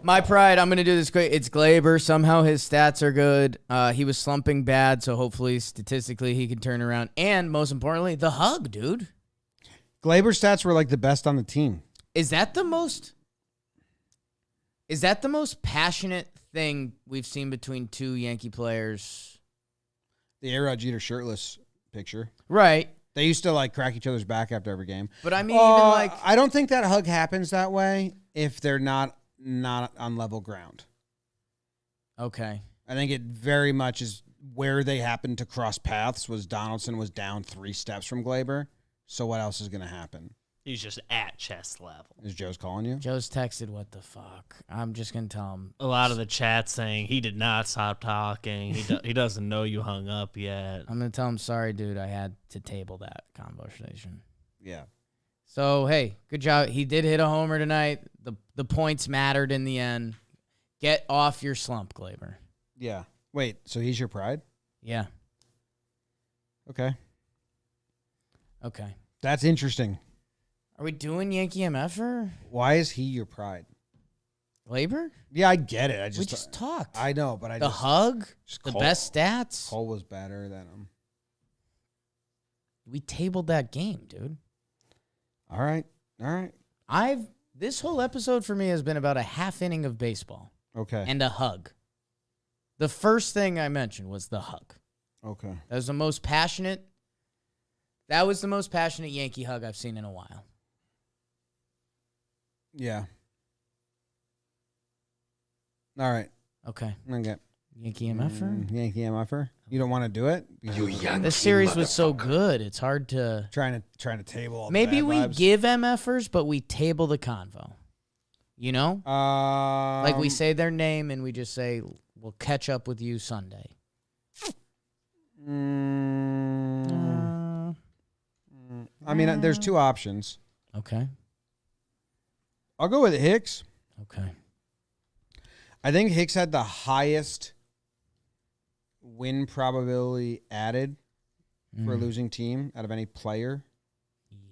My pride, I'm going to do this great. It's Glaber. Somehow his stats are good. He was slumping bad, so hopefully statistically he can turn around. And most importantly, the hug, dude. Glaber's stats were like the best on the team. Is that the most passionate thing we've seen between two Yankee players? The A-Rod Jeter shirtless picture. Right. They used to like crack each other's back after every game. But I mean, even like, I don't think that hug happens that way if they're not on level ground. okay. I think it very much is where they happened to cross paths was Donaldson was down 3 steps from Glaber. So what else is going to happen? He's just at chest level. Is Joe's calling you? Joe's texted, what the fuck? I'm just going to tell him. A lot of the chat saying he did not stop talking. He doesn't know you hung up yet. I'm going to tell him, sorry, dude, I had to table that conversation. Yeah. So, hey, good job. He did hit a homer tonight. The points mattered in the end. Get off your slump, Glaber. Yeah. Wait, so he's your pride? Yeah. Okay. Okay. That's interesting. Are we doing Yankee MFer? Why is he your pride? Glaber? Yeah, I get it. We just talked. I know, but the hug, just the Cole- best stats. Cole was better than him. We tabled that game, dude. All right. This whole episode for me has been about a half inning of baseball Okay. and a hug. The first thing I mentioned was the hug. Okay. That was the most passionate Yankee hug I've seen in a while. Yeah. All right. Okay. Okay. Yankee MFer? Yankee MFer. You don't want to do it? This series was so good. It's hard to. Trying to table all the Maybe bad we vibes. give MFers, but we table the convo. You know? Like Like we say their name and we just say, we'll catch up with you Sunday. I mean, there's two options. Okay. I'll go with Hicks. Okay. I think Hicks had the highest win probability added for a losing team out of any player.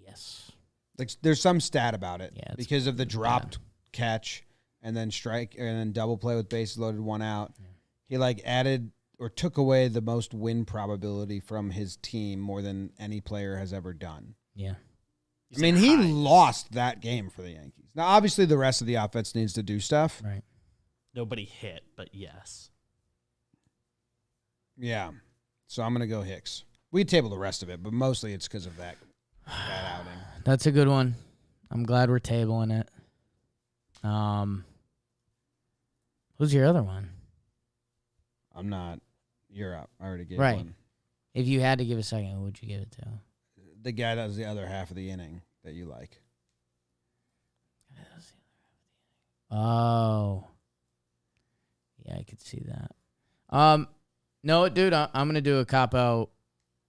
Yes. Like, there's some stat about it Yeah, it's because of the dropped catch and then strike and then double play with bases loaded, one out. Yeah. He like added or took away the most win probability from his team more than any player has ever done. Yeah. I mean, he lost that game for the Yankees. Now, obviously, the rest of the offense needs to do stuff. Right. Nobody hit, but yes. Yeah. So I'm going to go Hicks. We table the rest of it, but mostly it's because of that outing. That's a good one. I'm glad we're tabling it. Who's your other one? I'm not. You're up. I already gave Right. one. If you had to give a second, who would you give it to? The guy that was the other half of the inning that you like. Oh. Yeah, I could see that. No, dude, I'm going to do a cop-out.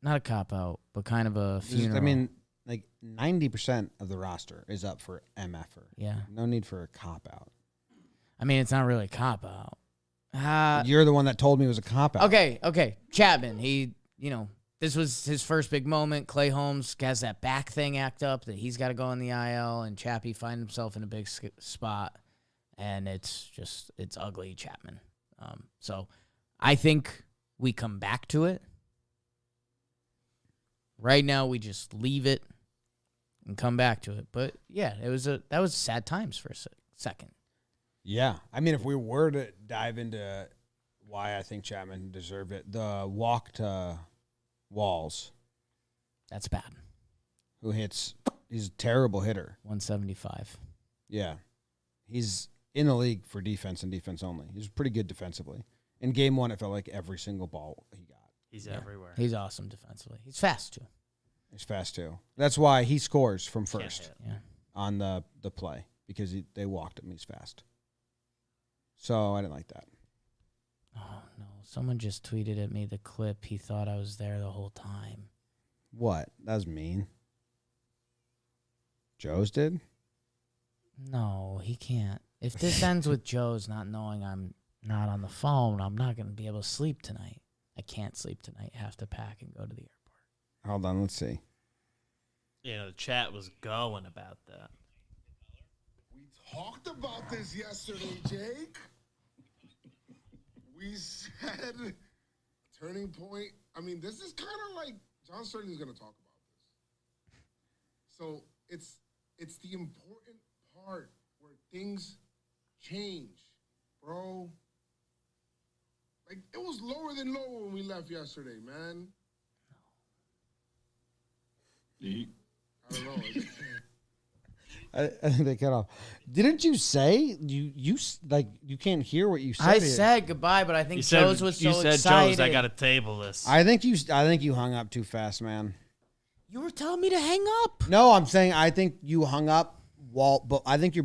Not a cop-out, but kind of a funeral. I mean, like 90% of the roster is up for MFer. Yeah. No need for a cop-out. I mean, it's not really a cop-out. You're the one that told me it was a cop-out. Okay. Chapman, this was his first big moment. Clay Holmes has that back thing act up that he's got to go in the IL, and Chappie finds himself in a big spot, and it's ugly, Chapman. So I think we come back to it. Right now, we just leave it and come back to it. But yeah, that was sad times for a second. Yeah. I mean, if we were to dive into why I think Chapman deserved it, the walk to Walls. That's bad. He's a terrible hitter. 175. Yeah. He's in the league for defense and defense only. He's pretty good defensively. In game one, it felt like every single ball he got. He's everywhere. He's awesome defensively. He's fast, too. He's fast, too. That's why he scores from first Yeah. on the play, because they walked him. He's fast. So I didn't like that. Oh, no. Someone just tweeted at me the clip. He thought I was there the whole time. What? That was mean. Joe's did? No, he can't. If this ends with Joe's not knowing I'm not on the phone, I'm not going to be able to sleep tonight. I can't sleep tonight. Have to pack and go to the airport. Hold on, let's see. The chat was going about that. We talked about this yesterday, Jake. We said turning point. I mean, this is kind of like John Sterling's going to talk about this. So it's the important part where things change, bro. Like, it was lower than low when we left yesterday, man. I don't know. I think they cut off. Didn't you say you can't hear what you said? I here. said goodbye, but I think Joe's was so excited. You said, Joe's, I got to table this. I think you hung up too fast, man. You were telling me to hang up. No, I'm saying I think you hung up but I think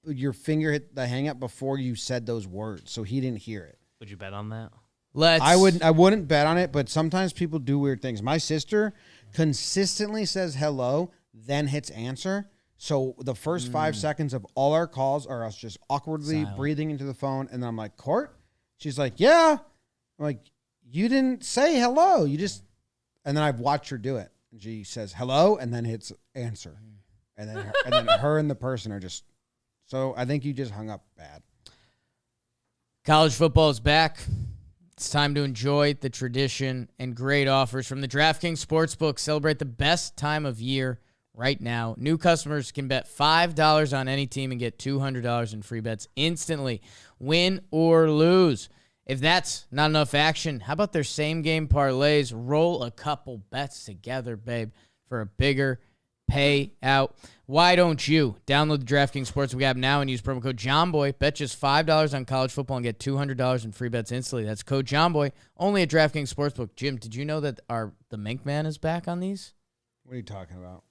your finger hit the hang up before you said those words, so he didn't hear it. Would you bet on that? I wouldn't bet on it, but sometimes people do weird things. My sister consistently says hello, then hits answer. So the first 5 seconds of all our calls are us just awkwardly breathing into the phone, and then I'm like, Court? She's like, yeah. I'm like, you didn't say hello. You just, and then I've watched her do it. And she says hello, and then hits answer. And then her and the person are just, so I think you just hung up bad. College football is back. It's time to enjoy the tradition and great offers from the DraftKings Sportsbook. Celebrate the best time of year right now. New customers can bet $5 on any team and get $200 in free bets instantly, win or lose. If that's not enough action, how about their same-game parlays? Roll a couple bets together, babe, for a bigger payout. Why don't you download the DraftKings Sportsbook app now and use promo code JOHNBOY. Bet just $5 on college football and get $200 in free bets instantly. That's code JOHNBOY, only at DraftKings Sportsbook. Jim, did you know that the Mink Man is back on these? What are you talking about?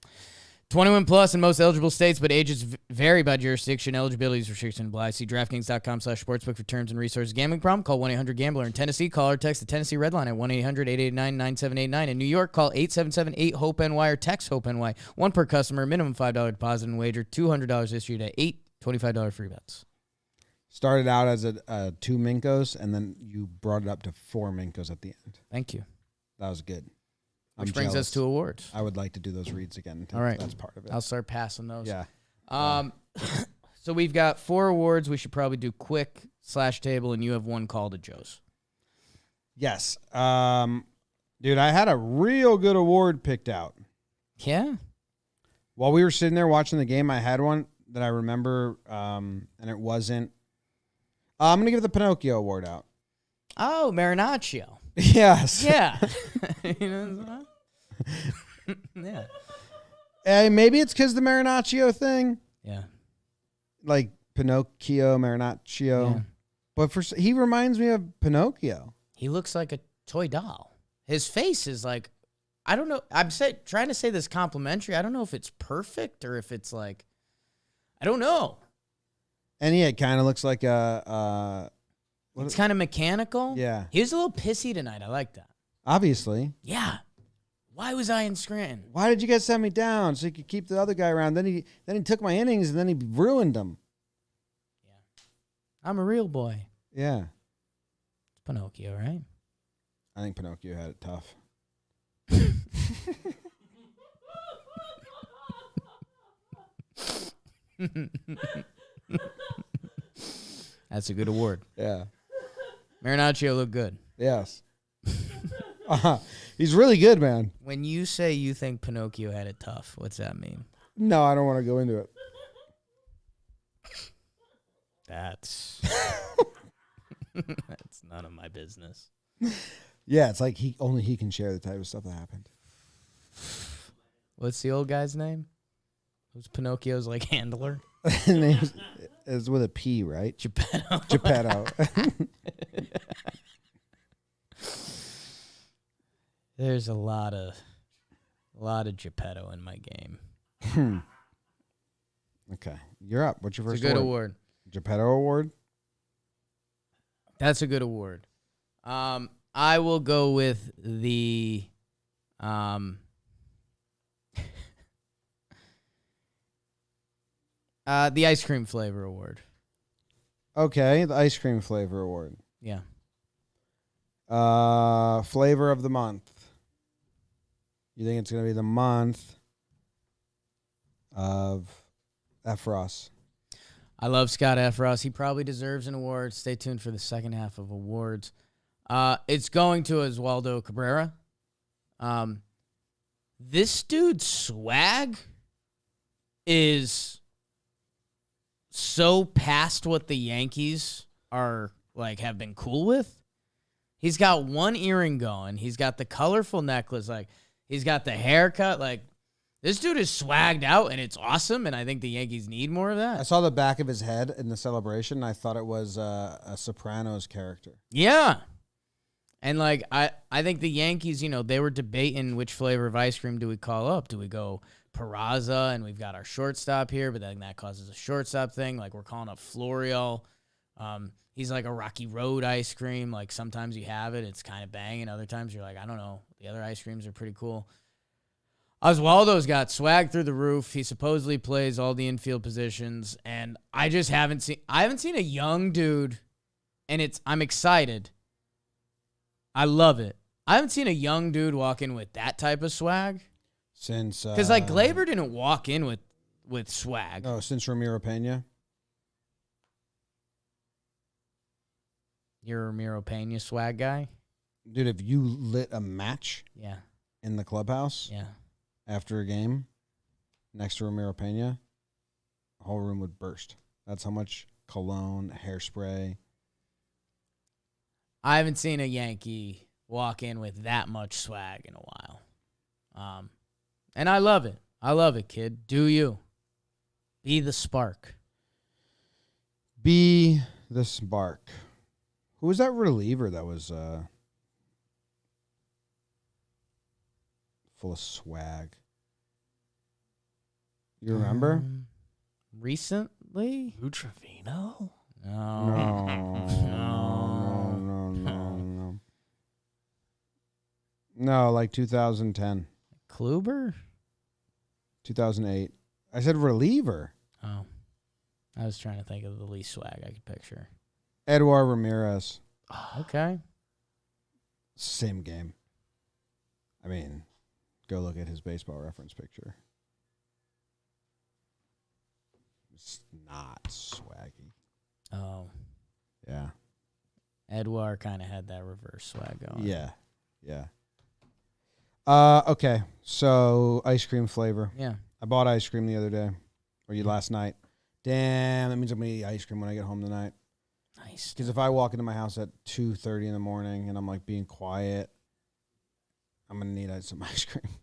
21 plus in most eligible states, but ages vary by jurisdiction. Eligibility restrictions apply. See DraftKings.com/sportsbook for terms and resources. Gambling problem? Call 1-800-GAMBLER. In Tennessee, call or text the Tennessee Redline at 1-800-889-9789. In New York, call 877-8-HOPE-NY or text HOPE-NY. One per customer, minimum $5 deposit and wager. $200 issued at 8 $25 free bets. Started out as a 2 Minkos, and then you brought it up to 4 Minkos at the end. Thank you. That was good. Which brings us to awards. I would like to do those reads again. All right. That's part of it. I'll start passing those. Yeah. So we've got 4 awards. We should probably do quick /table, and you have one called to Joe's. Yes. Dude, I had a real good award picked out. Yeah? While we were sitting there watching the game, I had one that I remember, and it wasn't. I'm going to give the Pinocchio Award out. Oh, Marinaccio. Yes. Yeah. You know, yeah. Maybe it's because the Marinaccio thing. Yeah. Like Pinocchio, Marinaccio. Yeah. But he reminds me of Pinocchio. He looks like a toy doll. His face is like, I don't know. I'm trying to say this complimentary. I don't know if it's perfect or if it's like, I don't know. And yeah, it kind of looks like a it's kind of mechanical. Yeah. He was a little pissy tonight. I like that. Obviously. Yeah. Why was I in Scranton? Why did you guys send me down so you could keep the other guy around? Then he took my innings and then he ruined them. Yeah. I'm a real boy. Yeah. It's Pinocchio, right? I think Pinocchio had it tough. That's a good award. Yeah. Marinaccio looked good. Yes. He's really good, man. When you say you think Pinocchio had it tough, what's that mean? No, I don't want to go into it. That's that's none of my business. Yeah, it's like only he can share the type of stuff that happened. What's the old guy's name? Who's Pinocchio's like handler? His name is with a P, right? Geppetto. Geppetto. There's a lot of Geppetto in my game. Okay, you're up. What's your first It's a good award. Geppetto Award? That's a good award. I will go with the the ice cream flavor award. Okay, the ice cream flavor award. Yeah. Flavor of the month. You think it's going to be the month of Efros? I love Scott Efros. He probably deserves an award. Stay tuned for the second half of awards. It's going to Oswaldo Cabrera. This dude's swag is so past what the Yankees are like have been cool with. He's got one earring going. He's got the colorful necklace. Like he's got the haircut. Like this dude is swagged out, and it's awesome. And I think the Yankees need more of that. I saw the back of his head in the celebration. And I thought it was a Sopranos character. Yeah. And, like, I think the Yankees, you know, they were debating which flavor of ice cream do we call up. Do we go Peraza, and we've got our shortstop here, but then that causes a shortstop thing. Like, we're calling up Florial. He's like a Rocky Road ice cream. Like, sometimes you have it, it's kind of banging. Other times you're like, I don't know. The other ice creams are pretty cool. Oswaldo's got swag through the roof. He supposedly plays all the infield positions, and I just haven't seen a young dude, and I'm excited. I love it. I haven't seen a young dude walk in with that type of swag. Since Because, like, Glaber didn't walk in with swag. Oh, since Ramiro Pena? You're a Ramiro Pena swag guy? Dude, if you lit a match Yeah. in the clubhouse Yeah. after a game next to Ramiro Pena, the whole room would burst. That's how much cologne, hairspray. I haven't seen a Yankee walk in with that much swag in a while. And I love it. I love it, kid. Do you? Be the spark. Be the spark. Who was that reliever that was full of swag? You remember? Recently? Lou Trevino? No. No, like 2010, Kluber? 2008. I said reliever. Oh. I was trying to think of the least swag I could picture. Edward Ramirez. Okay. Same game. I mean, go look at his baseball reference picture. It's not swaggy. Oh. Yeah. Edouard kind of had that reverse swag going. Yeah. Okay. So ice cream flavor. Yeah. I bought ice cream the other day, or last night. Damn, that means I'm gonna eat ice cream when I get home tonight. Nice. Because if I walk into my house at 2:30 in the morning and I'm like being quiet, I'm gonna need some ice cream.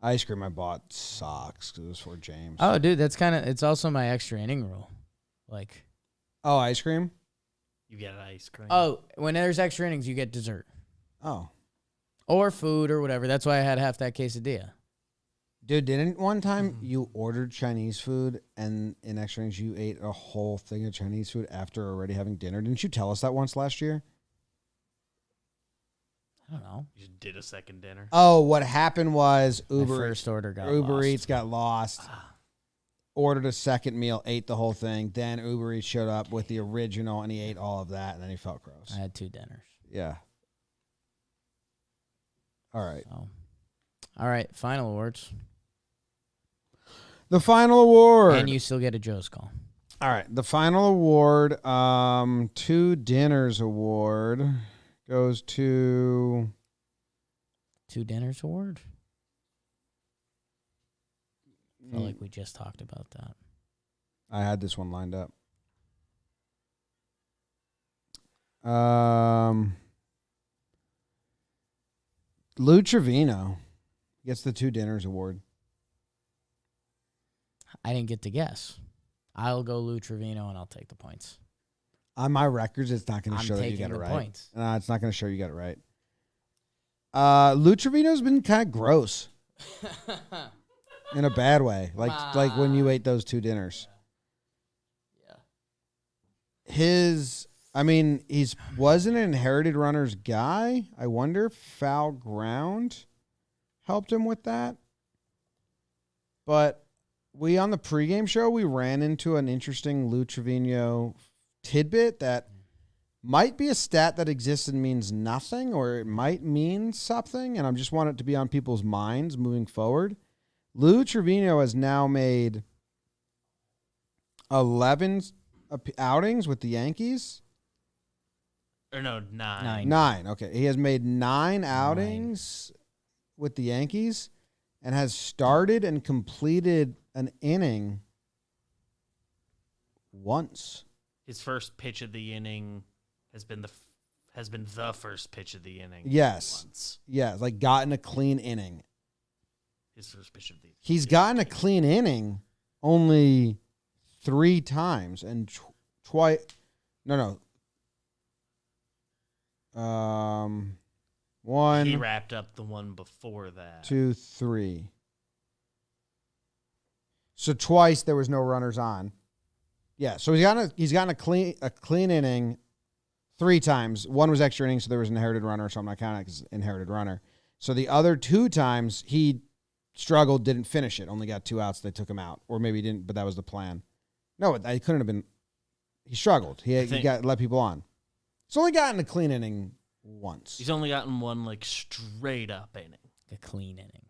Ice cream I bought sucks because it was for James. Oh, dude, it's also my extra inning rule. Like, Oh, ice cream? You get ice cream. oh, when there's extra innings, you get dessert. Oh. Or food or whatever. That's why I had half that quesadilla. Dude, didn't one time you ordered Chinese food and in extra innings you ate a whole thing of Chinese food after already having dinner? Didn't you tell us that once last year? I don't know. You just did a second dinner. Oh, what happened was My first order got Uber lost. Eats got lost. Ordered a second meal, ate the whole thing. Then Uber Eats showed up with the original, and he ate all of that, and then he felt gross. I had 2 dinners. Yeah. All right. So. All right, final awards. The final award. And you still get a Joe's call. All right. The final award, 2 Dinners Award, goes to 2 dinners award? I feel like we just talked about that. I had this one lined up. Lou Trevino gets the 2 Dinners Award. I didn't get to guess. I'll go Lou Trevino, and I'll take the points. On my records, it's not going to I'm show that you taking got it the right. points. No, it's not going to show you got it right. Lou Trevino's been kind of gross in a bad way, like when you ate those 2 dinners. He wasn't an inherited runners guy. I wonder if foul ground helped him with that. But on the pregame show, we ran into an interesting Lou Trevino tidbit that might be a stat that exists and means nothing, or it might mean something, and I just want it to be on people's minds moving forward. Lou Trevino has now made 11 outings with the Yankees. Or no, 9. 9. Okay. He has made 9 outings with the Yankees and has started and completed an inning once. His first pitch of the inning has been the first pitch of the inning. Yes. Once. Yeah, like gotten a clean inning. His first pitch of the He's gotten a clean inning only 3 times and twice. No. 1. He wrapped up the one before that. 2, 3. So twice there was no runners on. Yeah, so he's gotten a clean inning 3 times. 1 was extra inning, so there was an inherited runner, so I'm not counting it as inherited runner. So the other 2 times he struggled, didn't finish it, only got 2 outs. They took him out, or maybe he didn't, but that was the plan. No, it couldn't have been. He struggled. He got let people on. He's only gotten a clean inning once. He's only gotten one straight up inning. A clean inning.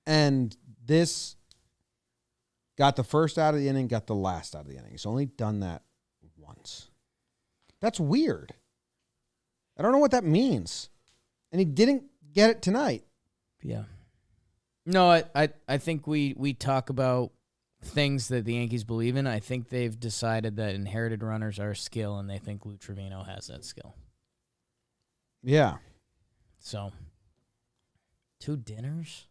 And this got the first out of the inning, got the last out of the inning. He's only done that once. That's weird. I don't know what that means. And he didn't get it tonight. Yeah. No, I think we talk about things that the Yankees believe in. I think they've decided that inherited runners are a skill, and they think Lou Trevino has that skill. Yeah. So, 2 dinners?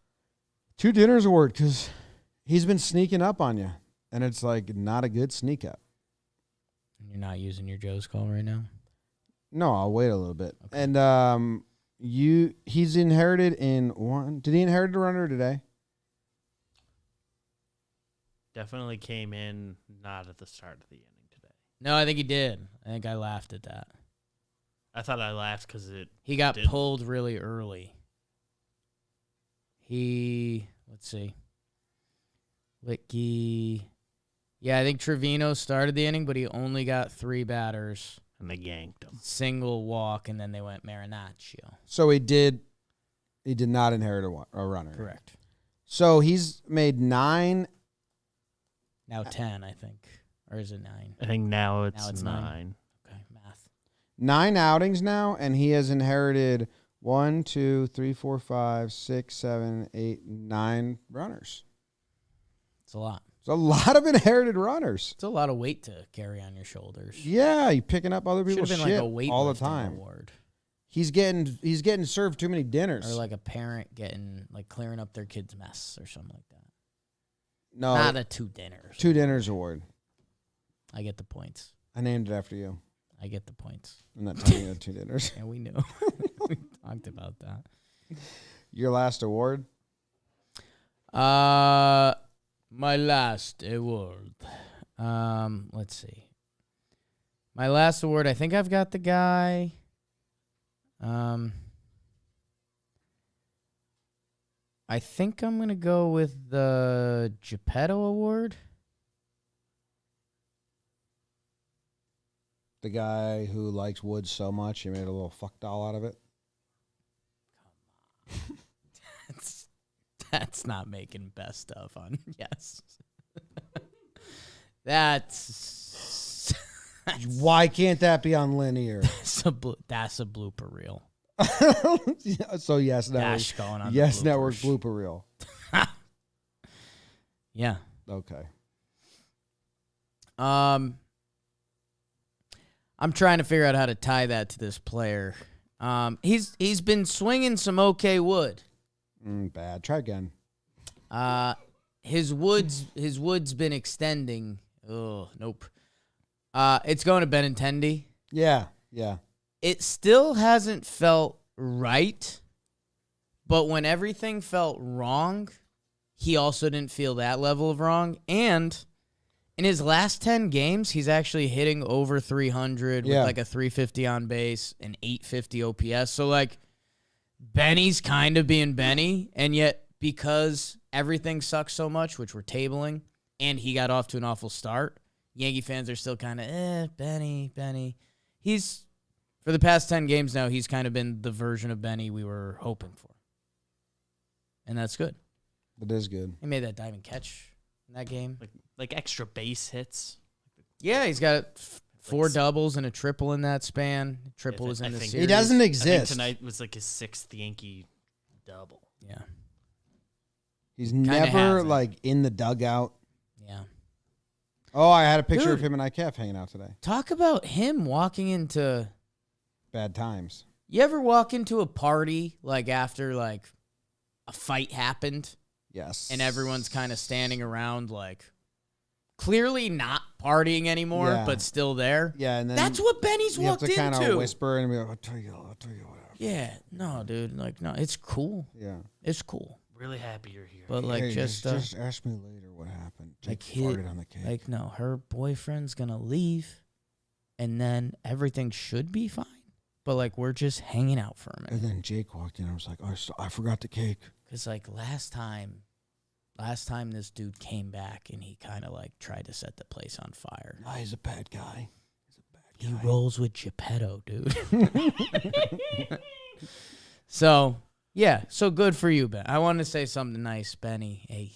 2 Dinners Award, because he's been sneaking up on you. And it's like not a good sneak up. You're not using your Joe's call right now? No, I'll wait a little bit. Okay. And he's inherited in 1. Did he inherit a runner today? Definitely came in not at the start of the inning today. No, I think he did. I think I laughed at that. I thought I laughed because He got didn't. pulled really early. Let's see. Witke. Yeah, I think Trevino started the inning, but he only got 3 batters. And they yanked him. Single walk, and then they went Marinaccio. So he did not inherit a runner. Correct. So he's made 9. Now 10, I think. Or is it 9? I think now it's 9. 9. Okay, math. 9 outings now, and he has inherited 1, 2, 3, 4, 5, 6, 7, 8, 9 runners. It's a lot. It's a lot of inherited runners. It's a lot of weight to carry on your shoulders. Yeah, you're picking up other Should people's have shit been like a weightlifting all the time. award. He's getting served too many dinners. Or like a parent getting, like, clearing up their kid's mess or something like that. No, Not a 2 dinners. 2 dinners award. I get the points. I named it after you. I get the points. I'm not telling you 2 dinners. And we knew. We talked about that. Your last award? My last award. Let's see. My last award, I think I've got the guy. I think I'm going to go with the Geppetto Award. The guy who likes wood so much, he made a little fuck doll out of it. That's not making best of on. Yes. That's Why can't that be on linear? that's a blooper reel. So yes, Dash going on. Yes, the network bloopers. blooper reel. Yeah. Okay. I'm trying to figure out how to tie that to this player. He's been swinging some okay wood. Bad. Try again. His wood's been extending. Oh, nope. It's going to Benintendi. Yeah. It still hasn't felt right, but when everything felt wrong, he also didn't feel that level of wrong. And in his last 10 games, he's actually hitting over 300 with like a 350 on base, an 850 OPS. So, like, Benny's kind of being Benny, and yet because everything sucks so much, which we're tabling, and he got off to an awful start, Yankee fans are still kind of, Benny. He's, for the past 10 games now, he's kind of been the version of Benny we were hoping for. And that's good. It is good. He made that diving catch in that game. Like extra base hits. Yeah, he's got 4 doubles and a triple in that span. Triple was in I the think- series. He doesn't I think exist. tonight was like his 6th Yankee double. Yeah. He's never hasn't. like in the dugout. Yeah. Oh, I had a picture Dude. of him and IKF hanging out today. Talk about him walking into... Bad times. You ever walk into a party, like, after, like, a fight happened, Yes. and everyone's kind of standing around, like, clearly not partying anymore, Yeah. but still there? Yeah, and then That's what Benny's you have walked to kind into. of whisper and be like, I'll tell you whatever. Yeah. No, dude. Like, no, it's cool. Yeah. It's cool. Really happy you're here. But, like, Hey, just ask me later what happened. like, Jake farted on the cake. Like, no, her boyfriend's going to leave, and then everything should be fine. But, like, we're just hanging out for a And minute. then Jake walked in. I was like, I forgot the cake. Because, like, last time this dude came back, and he kind of, like, tried to set the place on fire. No, he's a bad guy. He rolls with Geppetto, dude. So, yeah. So good for you, Ben. I wanted to say something nice, Benny. Hey.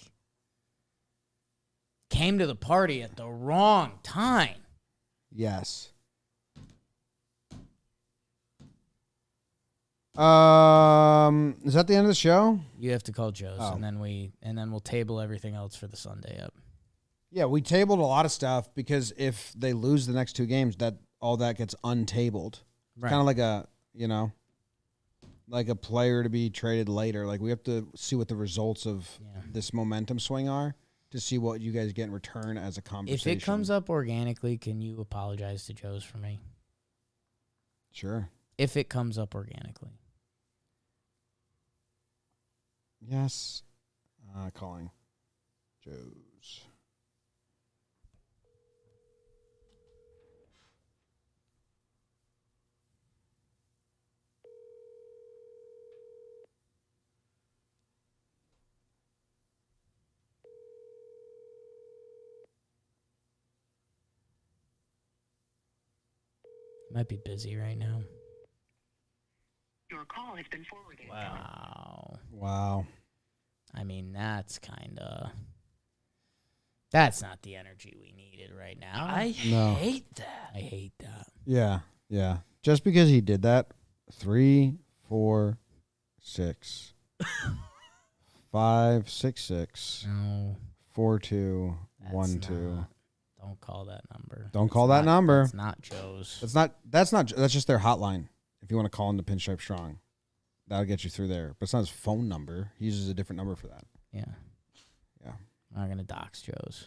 Came to the party at the wrong time. Yes. Is that the end of the show? You have to call Joe's, Oh. and then we'll table everything else for the Sunday up. Yeah, we tabled a lot of stuff because if they lose the next 2 games, that all that gets untabled. Right. Kind of like like a player to be traded later. Like we have to see what the results of this momentum swing are to see what you guys get in return as a conversation. If it comes up organically, can you apologize to Joe's for me? Sure. If it comes up organically. Yes. Calling. Joe's. Might be busy right now. Your call has been forwarded. Wow. I mean, that's not the energy we needed right now. I No. hate that. I hate that. Yeah. Yeah. Just because he did that, 3, 4, 6, 5, 6, 6, No. 4, 2, That's 1, 2. not- Don't call that number. Don't call that number. That's not Joe's. That's just their hotline. If you want to call into Pinstripe Strong, that'll get you through there. But it's not his phone number. He uses a different number for that. Yeah. Yeah. I'm not going to dox Joe's.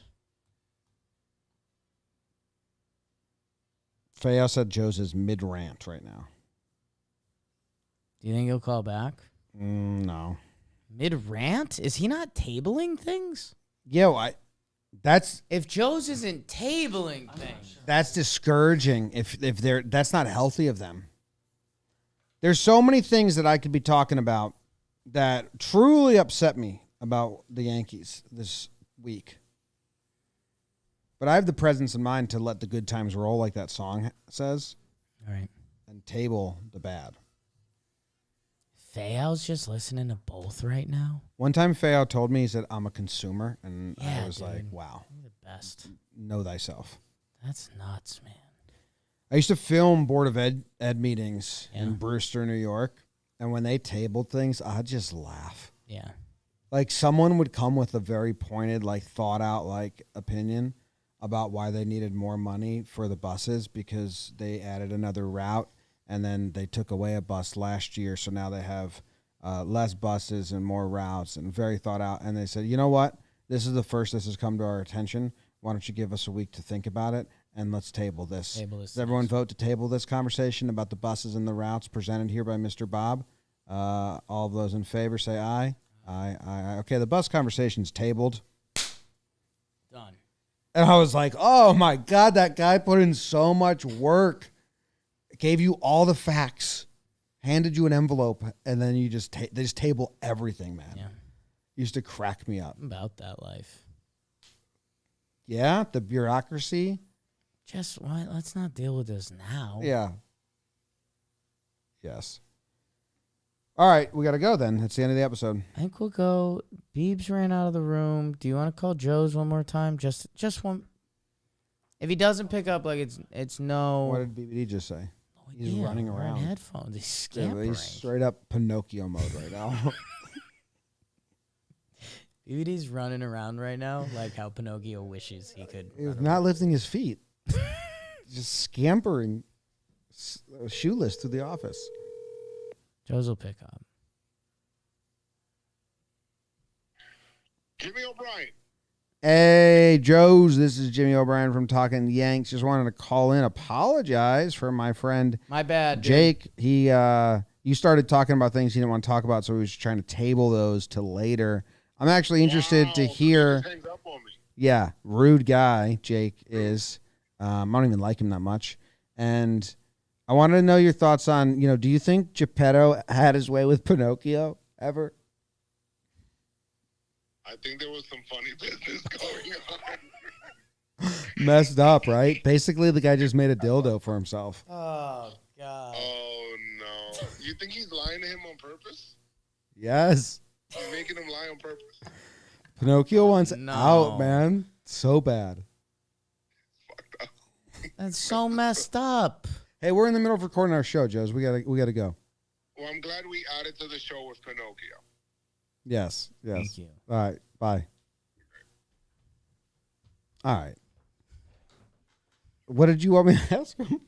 Fayao said Joe's is mid-rant right now. Do you think he'll call back? No. Mid-rant? Is he not tabling things? Yeah, that's If Joe's isn't tabling things. that's discouraging. If they're that's not healthy of them. There's so many things that I could be talking about that truly upset me about the Yankees this week. But I have the presence in mind to let the good times roll, like that song says, All right. and table the bad. Fayao's just listening to both right now. One time Fayao told me, he said, I'm a consumer, and Yeah, I was like, dude. wow, You're the best. know thyself. That's nuts, man. I used to film Board of Ed meetings Yeah. in Brewster, New York, and when they tabled things, I'd just laugh. Yeah. Like someone would come with a very pointed, like thought out, like opinion about why they needed more money for the buses because they added another route and then they took away a bus last year. So now they have less buses and more routes and very thought out. And they said, you know what? This is the first this has come to our attention. Why don't you give us a week to think about it and let's table this. Does everyone vote to table this conversation about the buses and the routes presented here by Mr. Bob? All of those in favor say aye. Aye. Okay, the bus conversation's tabled. Done. And I was like, oh my God, that guy put in so much work. Gave you all the facts, handed you an envelope, and then you they just table everything, man. Yeah. Used to crack me up. I'm about that life. Yeah, the bureaucracy. Just what? Let's not deal with this now. Yeah. Yes. All right, we got to go then. That's the end of the episode. I think we'll go. Beebs ran out of the room. Do you want to call Joe's one more time? Just one. If he doesn't pick up, like it's no. What did BBD just say? He's running wearing around. headphones. He's Yeah, scampering. he's straight up Pinocchio mode right now. BBD's running around right now like how Pinocchio wishes he could. He was run not lifting his feet. Just scampering shoeless through the office. Joe's will pick up. Jimmy O'Brien. Hey, Joes, this is Jimmy O'Brien from Talkin Yanks. Just wanted to call in, apologize for my friend My bad, dude. Jake. You started talking about things he didn't want to talk about, so he was trying to table those to later. I'm actually interested to hear. He hangs up on me. Yeah, rude guy, Jake is. I don't even like him that much. And I wanted to know your thoughts on, do you think Geppetto had his way with Pinocchio ever? I think there was some funny business going on. Messed up, right? Basically, the guy just made a dildo for himself. Oh God. Oh, no. You think he's lying to him on purpose? Yes. He's making him lie on purpose? Pinocchio wants No. out, man. So bad. That's so messed up. Hey, we're in the middle of recording our show, Joes. We gotta go. Well, I'm glad we added to the show with Pinocchio. Yes. Thank you. All right. Bye. All right. What did you want me to ask him?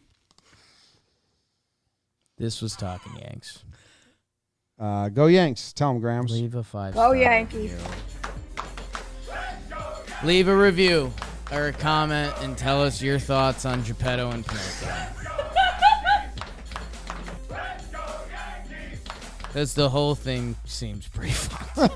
This was Talking Yanks. Go Yanks. Tell him, Grams. Leave a 5-star Go Yankees. review. Leave a review or a comment and tell us your thoughts on Geppetto and Pinocchio. Because the whole thing seems pretty fun.